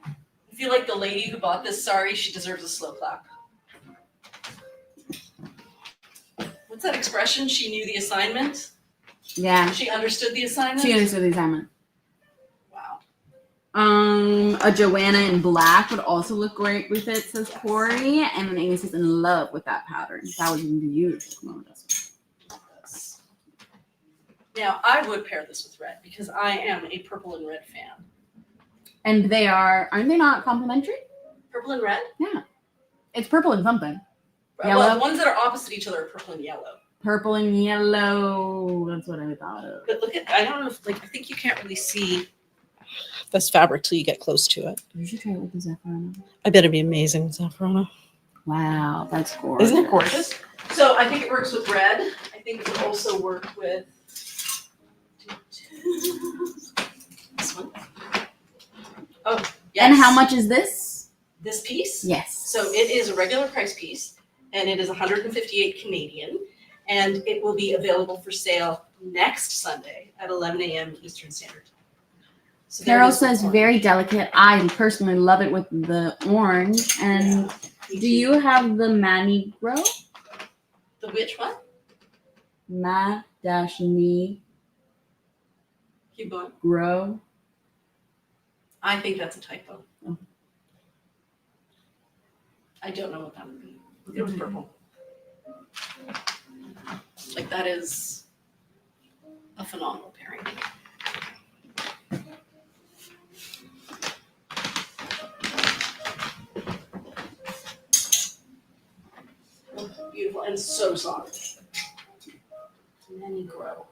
I feel like the lady who bought this sari, she deserves a slow clap. What's that expression? She knew the assignment? Yeah, She understood the assignment? she understood the assignment. Wow. A Joanna in black would also look great with it, says Corey. And then Amy says in love with that pattern. That would be beautiful. Yes. Now, I would pair this with red because I am a purple and red fan. And they aren't they not complementary? Purple and red? Yeah. It's purple and something. Well, Yellow? the ones that are opposite each other are purple and yellow. Purple and yellow. That's what I thought of. But look at, I don't know if, I think you can't really see this fabric till you get close to it. You should try it with the Zaffarano. I bet it'd be amazing with Zaffarano. Wow, that's gorgeous. Isn't it gorgeous? So I think it works with red. I think it would also work with this one. Oh, yes. And how much is this? This piece? Yes. So it is a regular price piece, and it is 158 Canadian, and it will be available for sale next Sunday at 11 a.m. Eastern Standard Time. So there Carol is the says one. very delicate. I personally love it with the orange. And Me do you have the Manigro? The which one? Ma-ni Keep going. grow. I think that's a typo. Oh. I don't know what that would be. It was purple. Like that is a phenomenal pairing. Oh, beautiful and so soft. Many grow.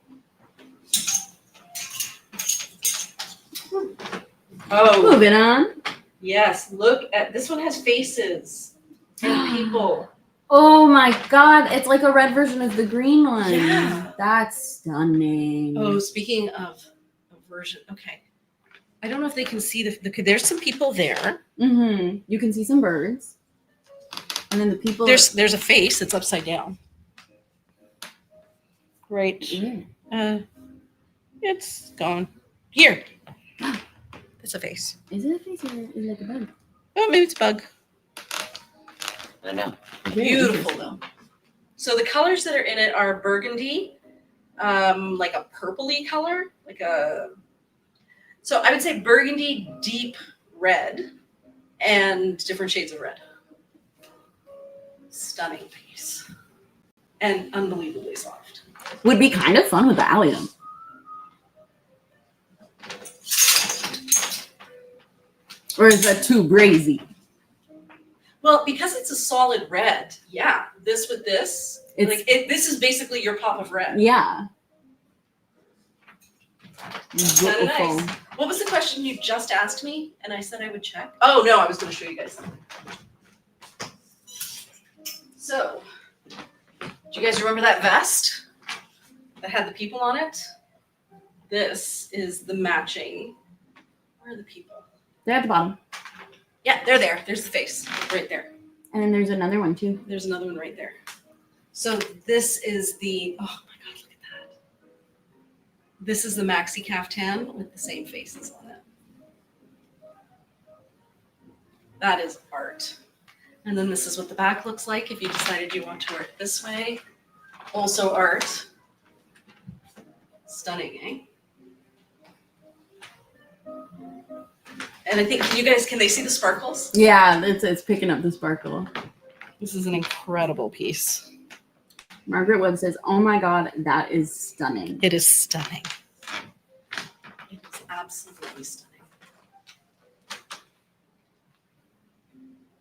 Oh, Moving on. yes. Look at this one has faces and people. Oh my god, it's like a red version of the green one. Yeah. That's stunning. Oh, speaking of version, okay. I don't know if they can see there's some people there. Mm-hmm. You can see some birds. And then the people There's a face that's upside down. Right. Yeah. It's gone. Here. It's a face. Is it a face or is it like a bug? Oh, maybe it's a bug. I don't know. Very Beautiful interesting. though. So the colors that are in it are burgundy, like a purpley color, so I would say burgundy, deep red, and different shades of red. Stunning piece. And unbelievably soft. Would be kind of fun with the allium. Or is that too brazy? Well, because it's a solid red, yeah. This with this, this is basically your pop of red. Yeah. Kind of nice. What was the question you just asked me? And I said I would check. Oh no, I was going to show you guys something. So, do you guys remember that vest that had the people on it? This is the matching. Where are the people? They're at the bottom. Yeah, they're there. There's the face right there. And then there's another one too. There's another one right there. So this is the, oh my God, look at that. This is the Maxi Kaftan with the same faces on it. That is art. And then this is what the back looks like if you decided you want to wear it this way. Also art. Stunning, eh? And I think can they see the sparkles? Yeah, it's picking up the sparkle. This is an incredible piece. Margaret Webb says, "Oh my God, that is stunning." It is stunning. It is absolutely stunning.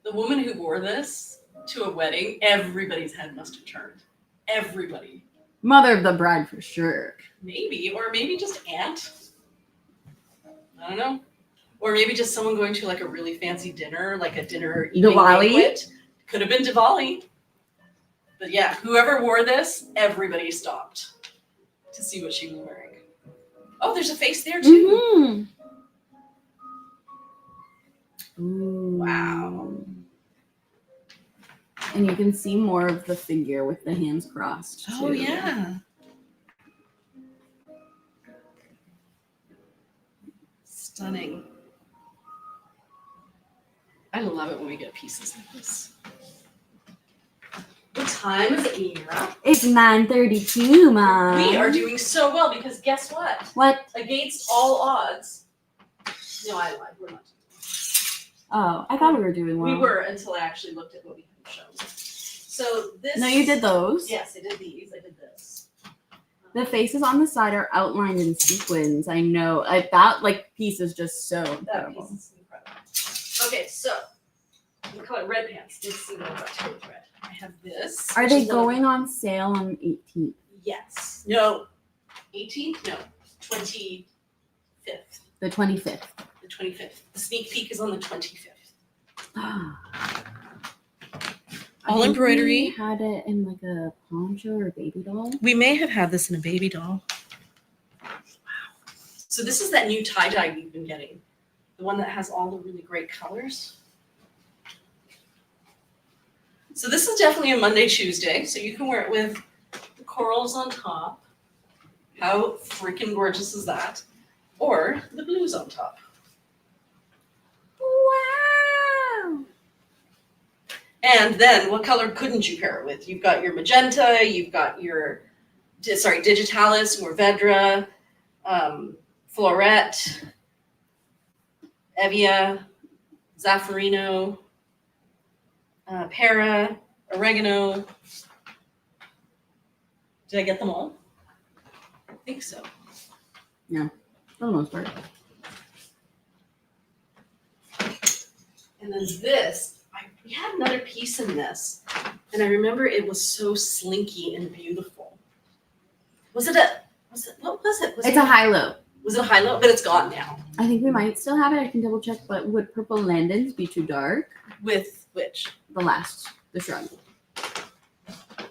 The woman who wore this to a wedding, everybody's head must have turned. Everybody. Mother of the bride for sure. Maybe, or maybe just aunt. I don't know. Or maybe just someone going to like a really fancy dinner, like a dinner evening banquet. Could have been Diwali. But yeah, whoever wore this, everybody stopped to see what she was wearing. Oh, there's a face there too. Mm-hmm. Wow. And you can see more of the figure with the hands crossed. Oh, too. yeah. Stunning. I love it when we get pieces like this. What time is it, Mina? It's 9:32, Mom. We are doing so well because guess what? What? Against all odds. No, I lied. We're not. Oh, I thought we were doing well. We were until I actually looked at what we had shown. So this. No, you did those. Yes, I did these. I did this. The faces on the side are outlined in sequins. I know. That piece is just so That incredible. piece is incredible. Okay, so the color red pants. Let's see what I'm about to do with red. I have this. Are they going on sale on the 18th? Yes. No. 18th? No. 25th. The 25th. The 25th. The sneak peek is on the 25th. All I think embroidery. We had it in like a poncho or baby doll. We may have had this in a baby doll. Wow. So this is that new tie-dye we've been getting. The one that has all the really great colors. So this is definitely a Monday, Tuesday. So you can wear it with the corals on top. How freaking gorgeous is that? Or the blues on top. Wow. And then what color couldn't you pair it with? You've got your magenta, you've got your, digitalis, Morvedra, Florette, Evia, Zaffarino, Para, Oregano. Did I get them all? I think so. Yeah, for the most part. And then this, we had another piece in this, and I remember it was so slinky and beautiful. What was it? It's a high-low. Was it a high-low? But it's gone now. I think we might still have it. I can double check, but would purple Landons be too dark? With which? The shrug.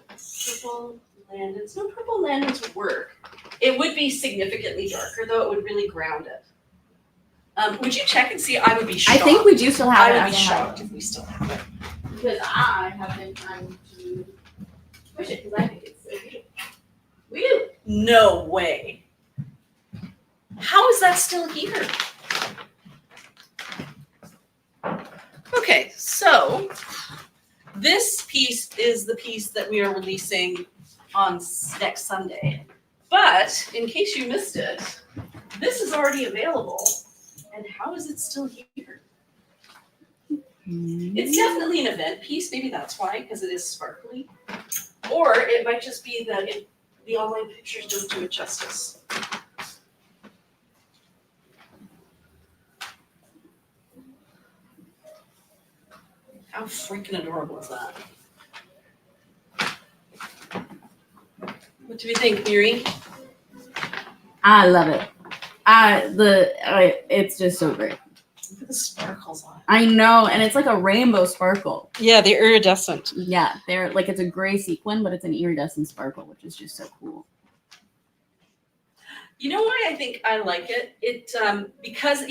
Purple Landons. No, purple Landons would work. It would be significantly darker, though. It would really ground it. Would you check and see? I would be shocked. I think we do still have it. I would be shocked if we still have it. Because I have been trying to push it because I think it's so beautiful. Woo! No way. How is that still here? Okay, so this piece is the piece that we are releasing on next Sunday. But in case you missed it, this is already available. And how is it still here? It's definitely an event piece. Maybe that's why, because it is sparkly. Or it might just be that the online pictures don't do it justice. How freaking adorable is that? What do we think, Miri? I love it. It's just so great. Look at the sparkles on it. I know, and it's like a rainbow sparkle. Yeah, they're iridescent. Yeah, they're like, it's a gray sequin, but it's an iridescent sparkle, which is just so cool. You know why I think I like it? Because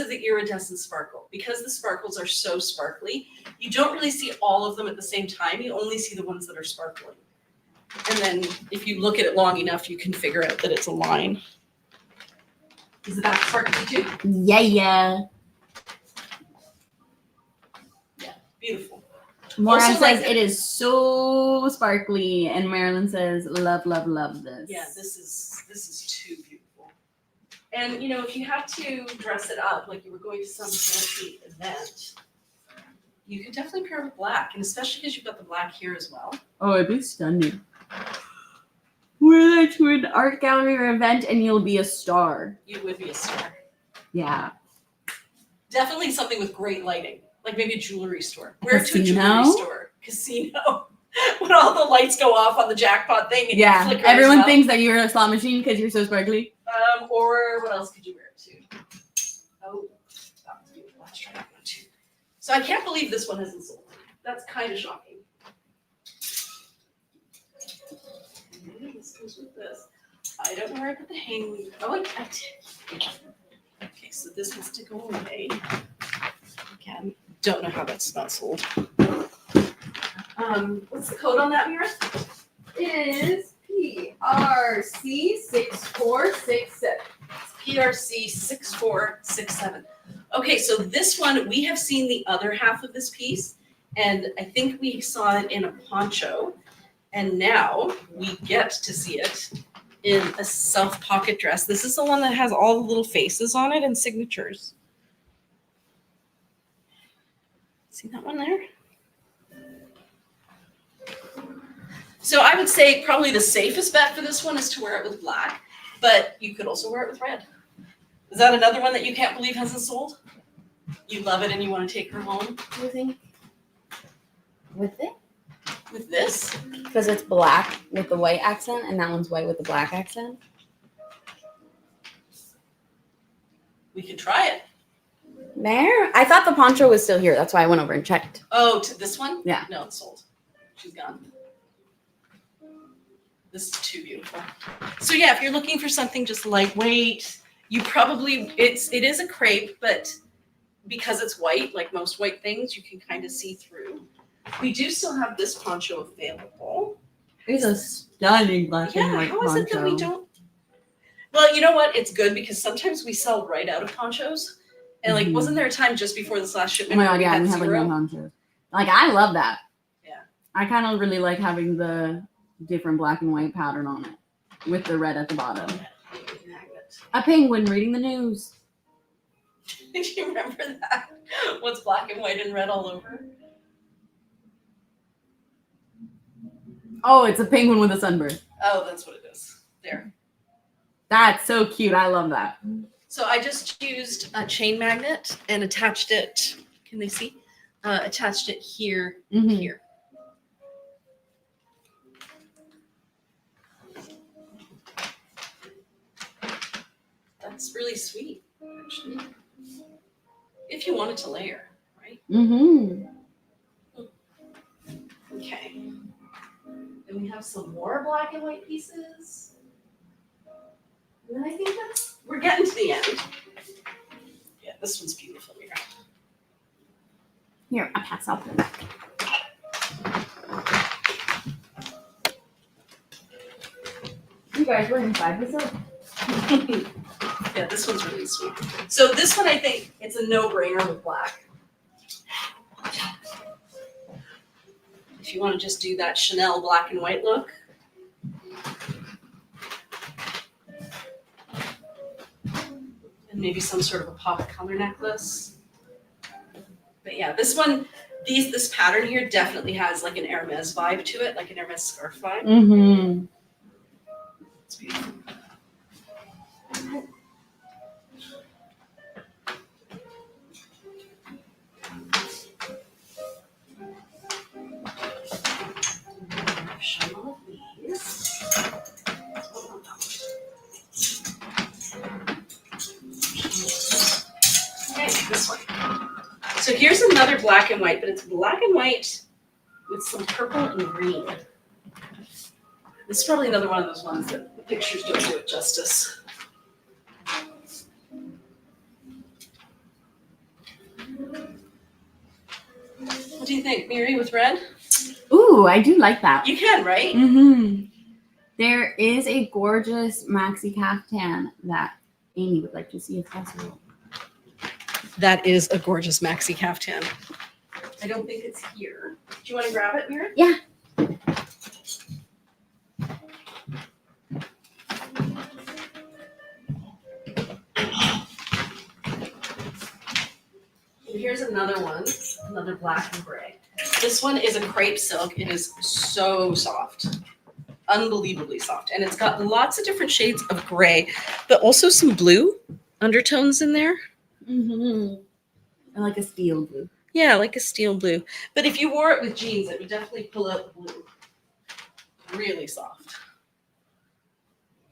of the iridescent sparkle. Because the sparkles are so sparkly, you don't really see all of them at the same time. You only see the ones that are sparkling. And then if you look at it long enough, you can figure out that it's a line. Is the back sparkly too? Yeah. Yeah, beautiful. Moran Also, says like, it is so sparkly, and Marilyn says, love, love, love this. Yeah, this is too beautiful. And if you have to dress it up, like you were going to some fancy event, you could definitely pair it with black, and especially because you've got the black here as well. Oh, it'd be stunning. Wear that to an art gallery or event, and you'll be a star. You would be a star. Yeah. Definitely something with great lighting, like maybe a jewelry store. Wear it to a Casino? jewelry store. Casino. When all the lights go off on the jackpot thing and you Yeah. flicker Everyone as well. thinks that you're a slot machine because you're so sparkly. Or what else could you wear it to? Oh, that was beautiful. Let's try that one too. So I can't believe this one hasn't sold. That's kind of shocking. Maybe this goes with this. I don't know where I put the hang. Oh, I did. Okay, so this has to go away. Again, don't know how that's not sold. What's the code on that, Mira? It is PRC6467. PRC6467. Okay, so this one, we have seen the other half of this piece, and I think we saw it in a poncho, and now we get to see it in a self-pocket dress. This is the one that has all the little faces on it and signatures. See that one there? So I would say probably the safest bet for this one is to wear it with black, but you could also wear it with red. Is that another one that you can't believe hasn't sold? You love it and you want to take her home? Do you think? With it? With this? Because it's black with the white accent, and that one's white with the black accent. We could try it. There? I thought the poncho was still here. That's why I went over and checked. Oh, to this one? Yeah. No, it's sold. She's gone. This is too beautiful. So yeah, if you're looking for something just lightweight, you probably, it is a crepe, but because it's white, like most white things, you can kind of see through. We do still have this poncho available. It's a stunning black and white how poncho. is it that we don't? Well, you know what? It's good because sometimes we sell right out of ponchos. And like, wasn't there a time just before this last Oh shipment my where god, we yeah, had we have like zero? no ponchos. Like, I love that. Yeah. I kind of really like having the different black and white pattern on it with the red at the bottom. A penguin reading the news. Do you remember that? What's black and white and red all over? Oh, it's a penguin with a sunburn. Oh, that's what it is. There. That's so cute. I love that. So I just used a chain magnet and attached it. Can they see? Attached it here, Mhm. here. That's really sweet, actually. If you wanted to layer, right? Mm-hmm. Okay. Then we have some more black and white pieces. And then I think we're getting to the end. Yeah, this one's beautiful. Mira. Here, I'll pass out. You guys were inside this up. Yeah, this one's really sweet. So this one, I think it's a no-brainer with black. If you want to just do that Chanel black and white look. And maybe some sort of a pop color necklace. But yeah, this one, this pattern here definitely has like an Hermes vibe to it, like an Hermes scarf vibe. Mm-hmm. It's beautiful. Some of these. Okay, this one. So here's another black and white, but it's black and white with some purple and green. This is probably another one of those ones that the pictures don't do it justice. What do you think, Miri, with red? Ooh, I do like that. You can, right? Mm-hmm. There is a gorgeous maxi kaftan that Amy would like to see if possible. That is a gorgeous maxi kaftan. I don't think it's here. Do you want to grab it, Mira? Yeah. And here's another one, another black and gray. This one is a crepe silk. It is so soft, unbelievably soft. And it's got lots of different shades of gray, but also some blue undertones in there. Mm-hmm. And like a steel blue. Yeah, like a steel blue. But if you wore it with jeans, it would definitely pull out the blue. Really soft.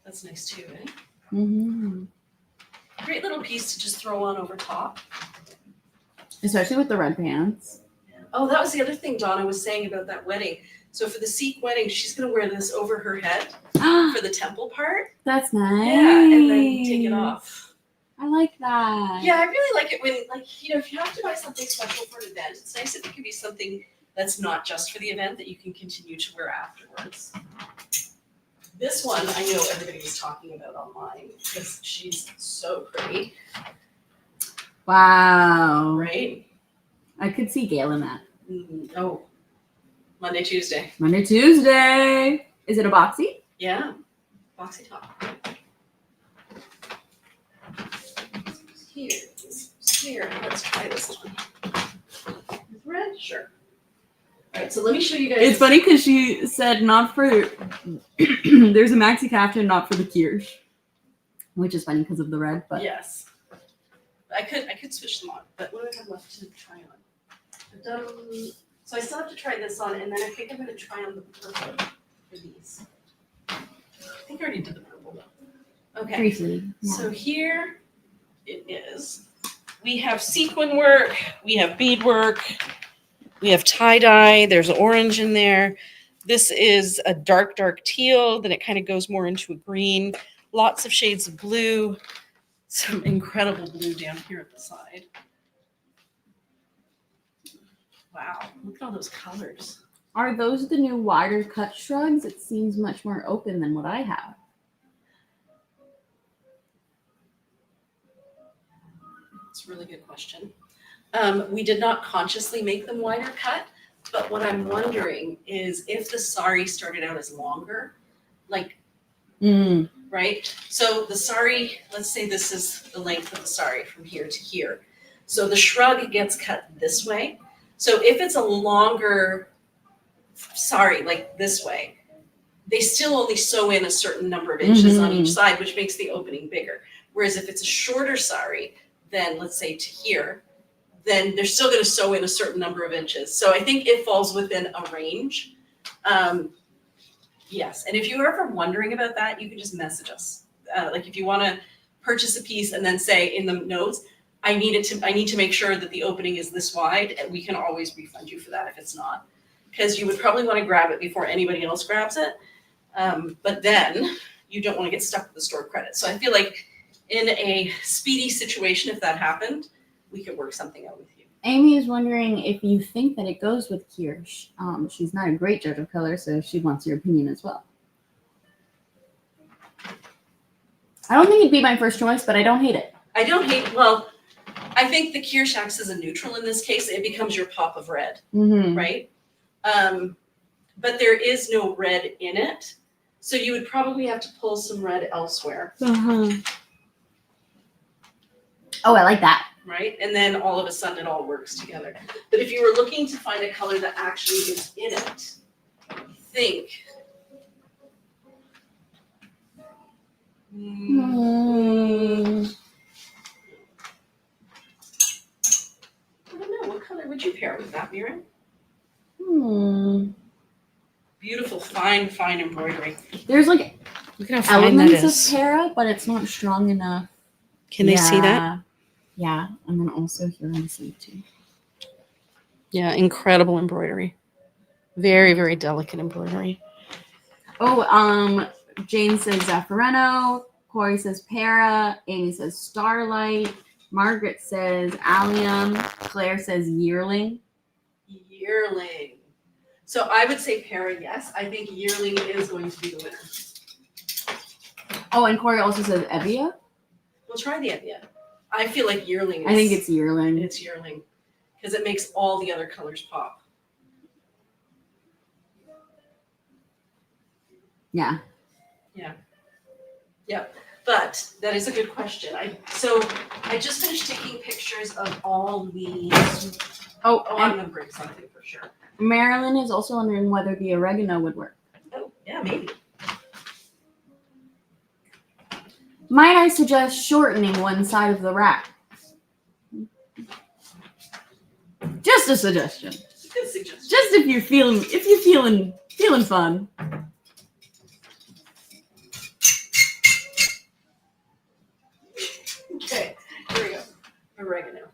That's nice too, eh? Mm-hmm. Great little piece to just throw on over top. Especially with the red pants. Oh, that was the other thing Donna was saying about that wedding. So for the Sikh wedding, she's going to wear this over her head for the temple part. That's nice. Yeah, and then take it off. I like that. Yeah, I really like it when, like, you know, if you have to buy something special for an event, it's nice if it can be something that's not just for the event that you can continue to wear afterwards. This one I know everybody was talking about online because she's so pretty, Wow. right? I could see Gail in that. Oh, Monday, Tuesday. Monday, Tuesday. Is it a boxy? Yeah, Boxy Top. Here, let's try this one. With red, sure. All right, so let me show you guys. It's funny because she said not for. There's a maxi kaftan, not for the kirsch, which is funny because of the red. But yes, I could switch them on. But what do I have left to try on? I've done, so I still have to try this on, and then I think I'm going to try on the purple for these. I think I already did the purple though. Okay. briefly. Yeah. So here it is. We have sequin work, we have bead work, we have tie-dye, there's orange in there. This is a dark, dark teal, then it kind of goes more into a green. Lots of shades of blue, some incredible blue down here at the side. Wow, look at all those colors. Are those the new wider cut shrugs? It seems much more open than what I have. That's a really good question. We did not consciously make them wider cut, but what I'm wondering is if the sari started out as longer, like, right? So the sari, let's say this is the length of the sari from here to here. So the shrug gets cut this way. So if it's a longer sari, like this way, they still only sew in a certain number of inches on each side, which makes the opening bigger. Whereas if it's a shorter sari, then let's say to here, then they're still going to sew in a certain number of inches. So I think it falls within a range. Yes, and if you're ever wondering about that, you can just message us. Like if you want to purchase a piece and then say in the notes, I need to make sure that the opening is this wide, and we can always refund you for that if it's not, because you would probably want to grab it before anybody else grabs it. But then you don't want to get stuck with the store credit. So I feel like in a speedy situation, if that happened, we could work something out with you. Amy is wondering if you think that it goes with kirsch. She's not a great judge of color, so she wants your opinion as well. I don't think it'd be my first choice, but I don't hate it. Well, I think the kirsch acts as a neutral in this case. It becomes your pop of red, right? But there is no red in it. So you would probably have to pull some red elsewhere. Oh, I like that. right? And then all of a sudden it all works together. But if you were looking to find a color that actually is in it, think. I don't know. What color would you pair with that, Mira? Beautiful, fine embroidery. There's like Look at how fine that elements is. of para, but it's not strong enough. Can they see that? Yeah, and then also here on the sleeve too. Yeah, incredible embroidery. Very, very delicate embroidery. Oh, Jane says Zaffareno. Corey says para. Amy says Starlight. Margaret says Allium. Claire says Yearling. Yearling. So I would say para, yes. I think yearling is going to be the winner. Oh, and Corey also says Evia. We'll try the Evia. I feel like yearling is. I think it's Yearling. It's yearling. Because it makes all the other colors pop. Yeah. Yep. But that is a good question. I just finished taking pictures of all these. Oh, I'm and gonna break something for sure. Marilyn is also wondering whether the oregano would work. Oh, yeah, maybe. Might I suggest shortening one side of the rack? Just a suggestion. Good suggestion. Just if you're feeling fun. Okay, here we go. Oregano.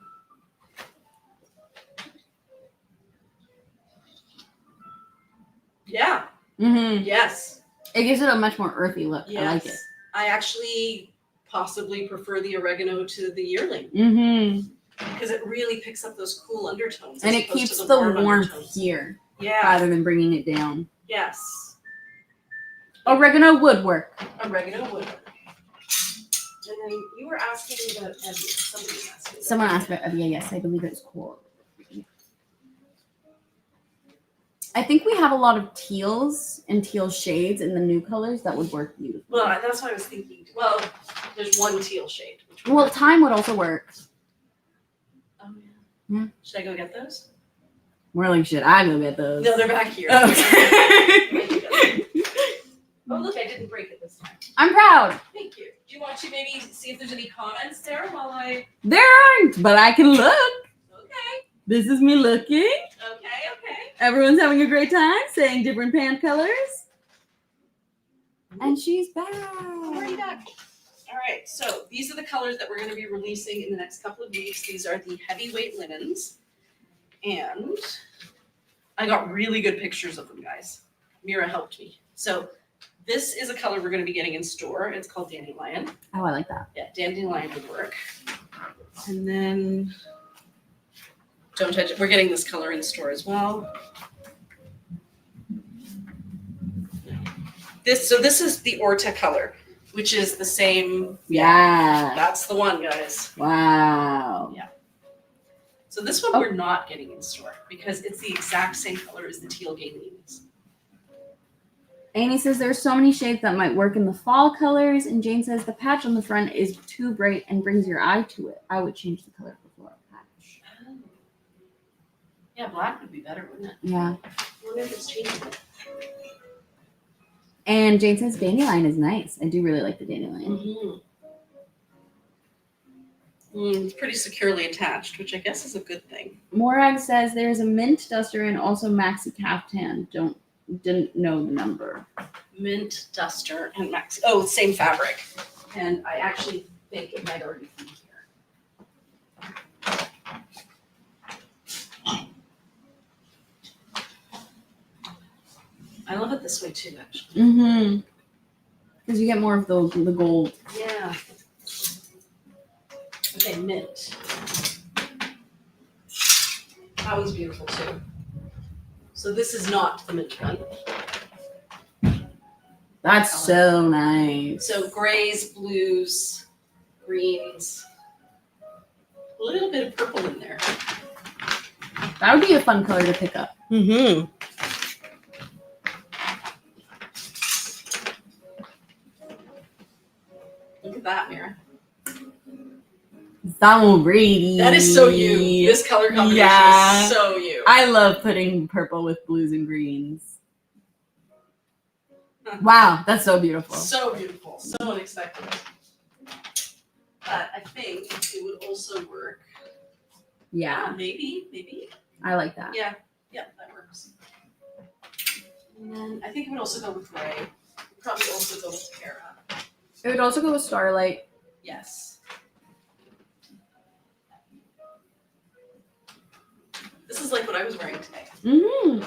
Yeah. Mm-hmm. Yes. It gives it a much more earthy look. Yes. I like it. I actually possibly prefer the oregano to the yearling Mm-hmm. because it really picks up those cool undertones. And as it opposed keeps to the warm warmth undertones. here Yeah. rather than bringing it down. Yes. Oregano would work. Oregano would. And then you were asking about Evia. Somebody asked me. Someone asked about Evia. Yes, I believe it's cool. I think we have a lot of teals and teal shades in the new colors that would work beautifully. Well, that's what I was thinking. Well, there's one teal shade. Which Well, time would also work. Oh, yeah. Yeah. Should I go get those? More like, should I go get those? No, they're back here. Okay. Oh, look, I didn't break it this time. I'm proud. Thank you. Do you want to maybe see if there's any comments there while I... There aren't, but I can look. Okay. This is me looking. Okay. Everyone's having a great time saying different pant colors. And she's back. Already back. All right, so these are the colors that we're going to be releasing in the next couple of weeks. These are the heavyweight linens. And I got really good pictures of them, guys. Mira helped me. So this is a color we're going to be getting in store. It's called Dandelion. Oh, I like that. Yeah, Dandelion would work. And then, don't touch it. We're getting this color in store as well. This is the Orta color, which is the same. Yeah. That's the one, guys. Wow. Yeah. So this one we're not getting in store because it's the exact same color as the teal Galenians. Amy says there's so many shades that might work in the fall colors, and Jane says the patch on the front is too bright and brings your eye to it. I would change the color of the floral patch. Oh. Yeah, black would be better, wouldn't it? Yeah. I wonder if it's changing it. And Jane says dandelion is nice. I do really like the dandelion. Mm-hmm. It's pretty securely attached, which I guess is a good thing. Morag says there's a mint duster and also Maxi Kaftan. Didn't know the number. Mint duster and Maxi. Oh, same fabric. And I actually think it might already be here. I love it this way too, actually. Mm-hmm. Because you get more of the gold. Yeah. Okay, mint. That one's beautiful too. So this is not the mint one. That's so nice. So grays, blues, greens, a little bit of purple in there. That would be a fun color to pick up. Mm-hmm. Look at that, Mira. So pretty. That is so you. This color combination Yeah. is so you. I love putting purple with blues and greens. Wow, that's so beautiful. So beautiful. So unexpected. But I think it would also work. Yeah, Maybe. I like that. Yeah, that works. And then I think it would also go with gray. It'd probably also go with Kara. It would also go with Starlight. Yes. This is like what I was wearing today. Mm-hmm.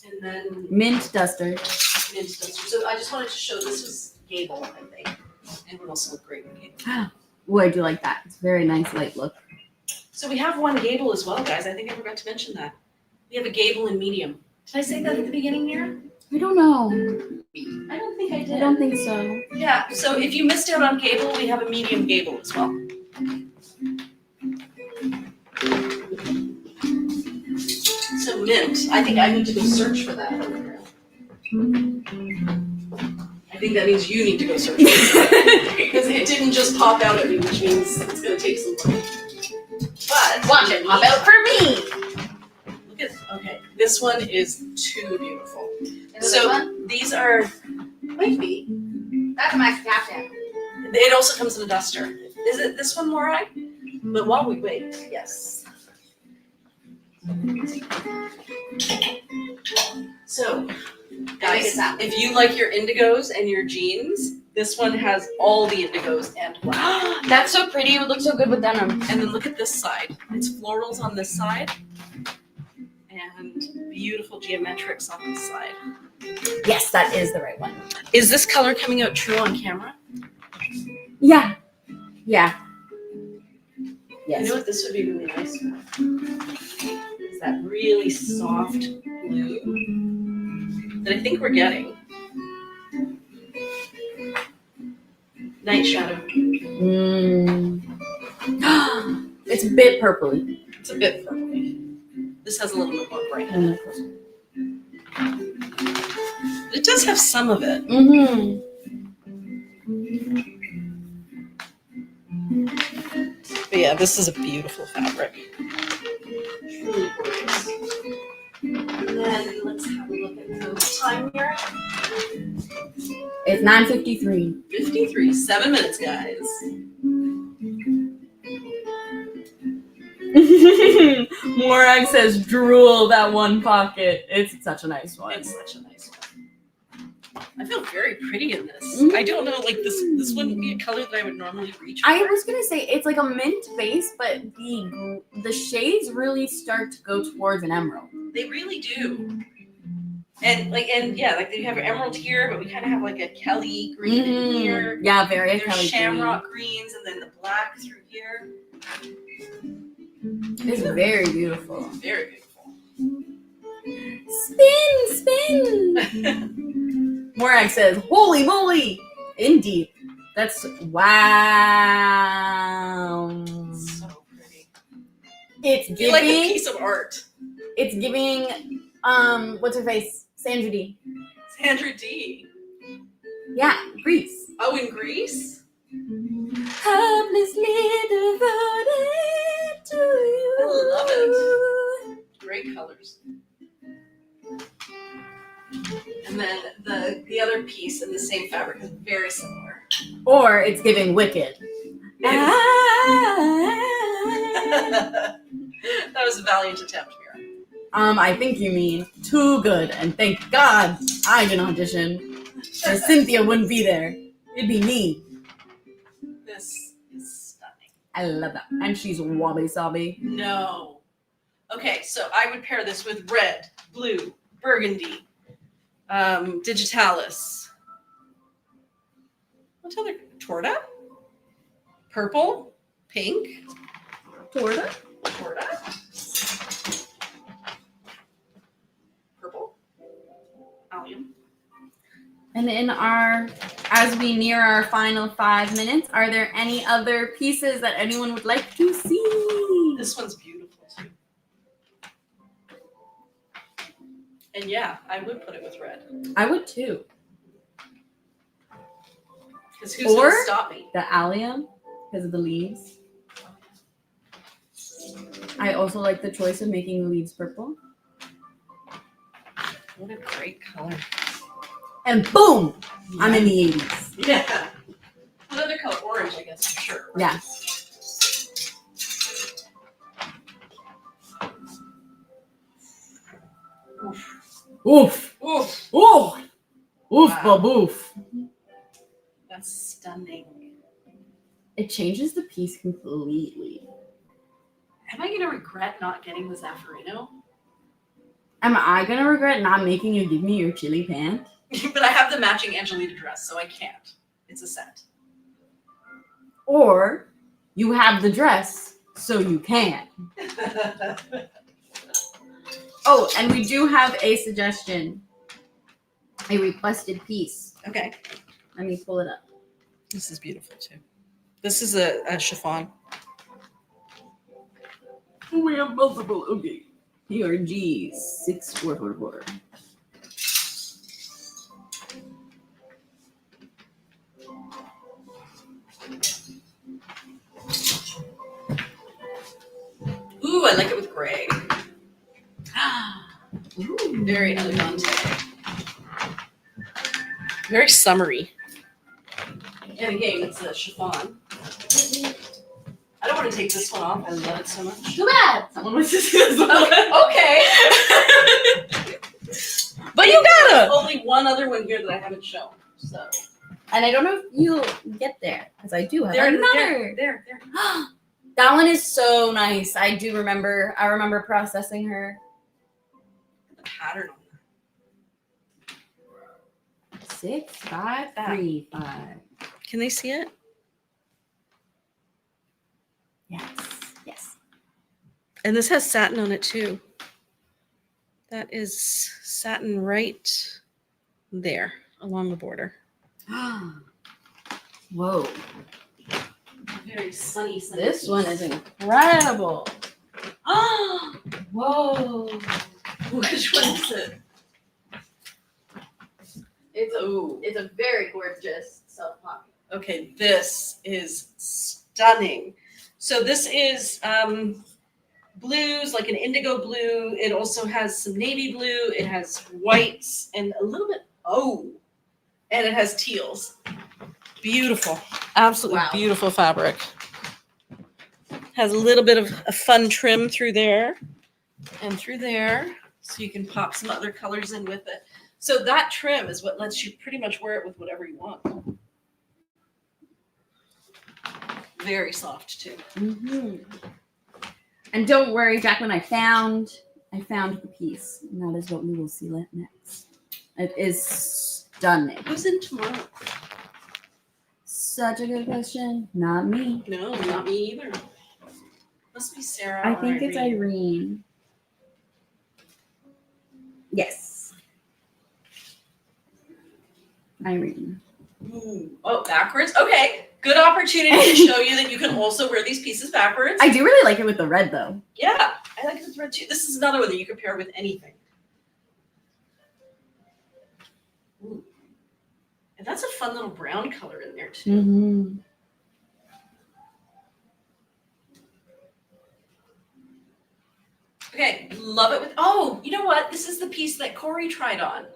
And then Mint duster. mint duster. So I just wanted to show this was gable, I think. And would also look great with gable. Oh, I do like that. It's a very nice light look. So we have one gable as well, guys. I think I forgot to mention that. We have a gable in medium. Did I say that at the beginning here? I don't know. I don't think I did. I don't think so. Yeah, so if you missed out on gable, we have a medium gable as well. So mint, I think I need to go search for that. I think that means you need to go search for it. Because it didn't just pop out at me, which means it's going to take some time. But Watch it pop out for me. look at, okay, this one is too beautiful. Is So it one? these are, might be. That's a Maxi Kaftan. It also comes in a duster. Is it this one, Morai? But while we wait, yes. So, guys, if you like your indigos and your jeans, this one has all the indigos and black. That's so pretty. It would look so good with denim. And then look at this side. It's florals on this side and beautiful geometrics on this side. Yes, that is the right one. Is this color coming out true on camera? Yeah. Yeah. You Yes. know what this would be really nice for? Is that really soft blue that I think we're getting. Night shadow. It's a bit purpley. It's a bit purpley. This has a little bit more bright. It does have some of it. Mm-hmm. But yeah, this is a beautiful fabric. Truly gorgeous. And then let's have a look at the time here. It's 9:53. 53, 7 minutes, guys. Morag says drool that one pocket. It's such a nice one. It's such a nice one. I feel very pretty in this. Mhm. I don't know, like this wouldn't be a color that I would normally reach for. I was gonna say it's like a mint base, but the shades really start to go towards an emerald. They really do. And yeah, like they have emerald here, but we kind of have like a Kelly green in here. Yeah, very There's Kelly shamrock greens and then the black through here. green. It's very beautiful. Very beautiful. Spin. Morag says, "Holy moly!" Indeed, that's wow. So pretty. It's I feel like a giving. piece of art. It's giving. What's her face? Sandra D. Sandra D. Yeah, Greece. Oh, in Greece? Hopelessly devoted to you. I love it. Great colors. And then the other piece in the same fabric is very similar. Or it's giving Wicked. That was a valiant attempt, Mira. I think you mean Too Good, and thank God I didn't audition. Or Cynthia wouldn't be there. It'd be me. This is stunning. I love that. And she's wabi sabi. No. Okay, so I would pair this with red, blue, burgundy, digitalis. What other? Torta? Purple? Pink? Torta? Torta? Purple? Allium? And as we near our final 5 minutes, are there any other pieces that anyone would like to see? This one's beautiful too. And yeah, I would put it with red. I would too. Because who's going to stop me? The allium, because of the leaves. Stop me? The allium, because of the leaves. I also like the choice of making the leaves purple. What a great color. And boom! I'm in the 80s. Yeah. What other color? Orange, I guess, for sure. Right? Yeah. Oof. Oof. Oof. Oof, Wow. baboof. That's stunning. It changes the piece completely. Am I going to regret not getting the Zaffarino? Am I gonna regret not making you give me your chili pant? But I have the matching Angelita dress, so I can't. It's a set. Or you have the dress, so you can. Oh, and we do have a suggestion. A requested piece. Okay. Let me pull it up. This is beautiful too. This is a chiffon. We have multiple. Okay. PRG 6444. Ooh, I like it with gray. Ooh. Very elegante. Very summery. And again, it's a chiffon. I don't want to take this one off. I love it so much. Too bad. Someone was just this one. Okay. But you There's gotta! only one other one here that I haven't shown. So And I don't know if you'll get there, because I do have another. There. That one is so nice. I do remember. I remember processing her. The pattern on 6, 5, 3, 5. Can they see it? Yes. And this has satin on it too. That is satin right there along the border. Whoa. very sunny. This one is incredible. Whoa. Which one is it? It's a very gorgeous self pocket. Okay, this is stunning. So this is blues, like an indigo blue. It also has some navy blue. It has whites and a little bit, and it has teals. Beautiful. Absolutely Wow. beautiful fabric. Has a little bit of a fun trim through there and through there. So you can pop some other colors in with it. So that trim is what lets you pretty much wear it with whatever you want. Very soft too. Mm-hmm. And don't worry, Jacqueline, I found the piece. And that is what we will see next. It is stunning. Who's in tomorrow? Such a good question. Not me. No, not me either. Must be Sarah. I or think it's Irene. Yes. Irene. Ooh. Oh, backwards? Okay. Good opportunity to show you that you can also wear these pieces backwards. I do really like it with the red though. Yeah, I like it with red too. This is another one that you can pair with anything. Ooh. And that's a fun little brown color in there too. Mm-hmm. Okay, love it with, you know what? This is the piece that Corey tried on.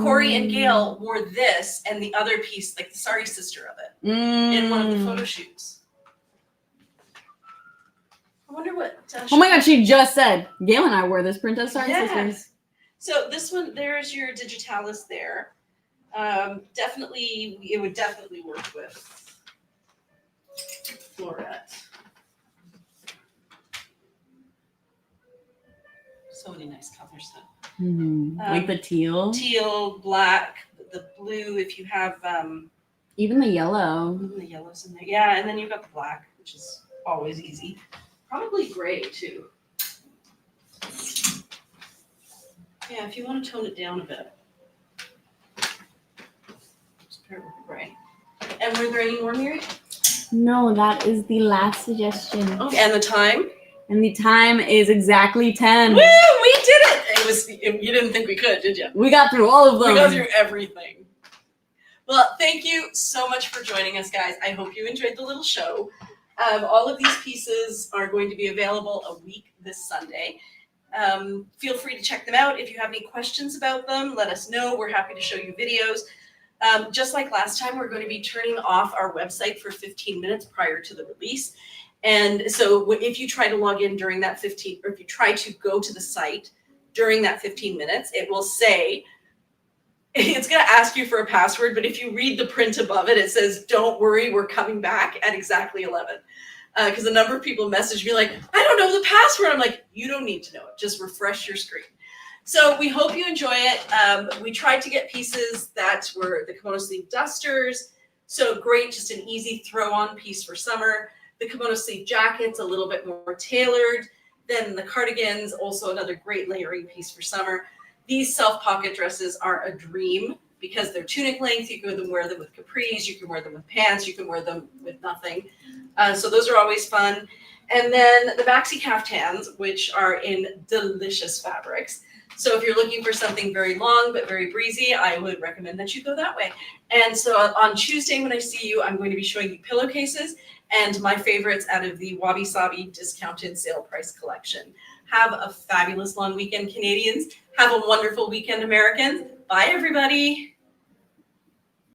Corey and Gail wore this and the other piece, like the sorry sister of it, in one of the photo shoots. I wonder what. Oh my god, she just said Gail and I wore this print of Sorry Yeah. Sisters. So this one, there's your digitalis there. Definitely, it would definitely work with Florette. So many nice colors though. Like the teal. Teal, black, the blue. If you have Even the yellow. even the yellows in there, yeah, and then you've got the black, which is always easy. Probably gray too. Yeah, if you want to tone it down a bit. Just pair it with the gray. And were there any more, Mary? No, that is the last suggestion. Okay, and the time? And the time is exactly 10. Woo! We did it! You didn't think we could, did you? We got through all of them. We got through everything. Well, thank you so much for joining us, guys. I hope you enjoyed the little show. All of these pieces are going to be available a week this Sunday. Feel free to check them out. If you have any questions about them, let us know. We're happy to show you videos. Just like last time, we're going to be turning off our website for 15 minutes prior to the release. And so if you try to log in during that 15, or if you try to go to the site during that 15 minutes, it will say, it's going to ask you for a password, but if you read the print above it, it says, don't worry, we're coming back at exactly 11. Because a number of people message me like, I don't know the password. I'm like, you don't need to know it. Just refresh your screen. So we hope you enjoy it. We tried to get pieces that were the Kimono Sleeved Dusters. So great, just an easy throw-on piece for summer. The Kimono Sleeved Jackets, a little bit more tailored. Then the cardigans, also another great layering piece for summer. These self-pocket dresses are a dream because they're tunic length. You can wear them with capris, you can wear them with pants, you can wear them with nothing. So those are always fun. And then the Maxi Kaftans, which are in delicious fabrics. So if you're looking for something very long but very breezy, I would recommend that you go that way. And so on Tuesday when I see you, I'm going to be showing you pillowcases and my favorites out of the Wabi Sabi discounted sale price collection. Have a fabulous long weekend, Canadians. Have a wonderful weekend, Americans. Bye, everybody.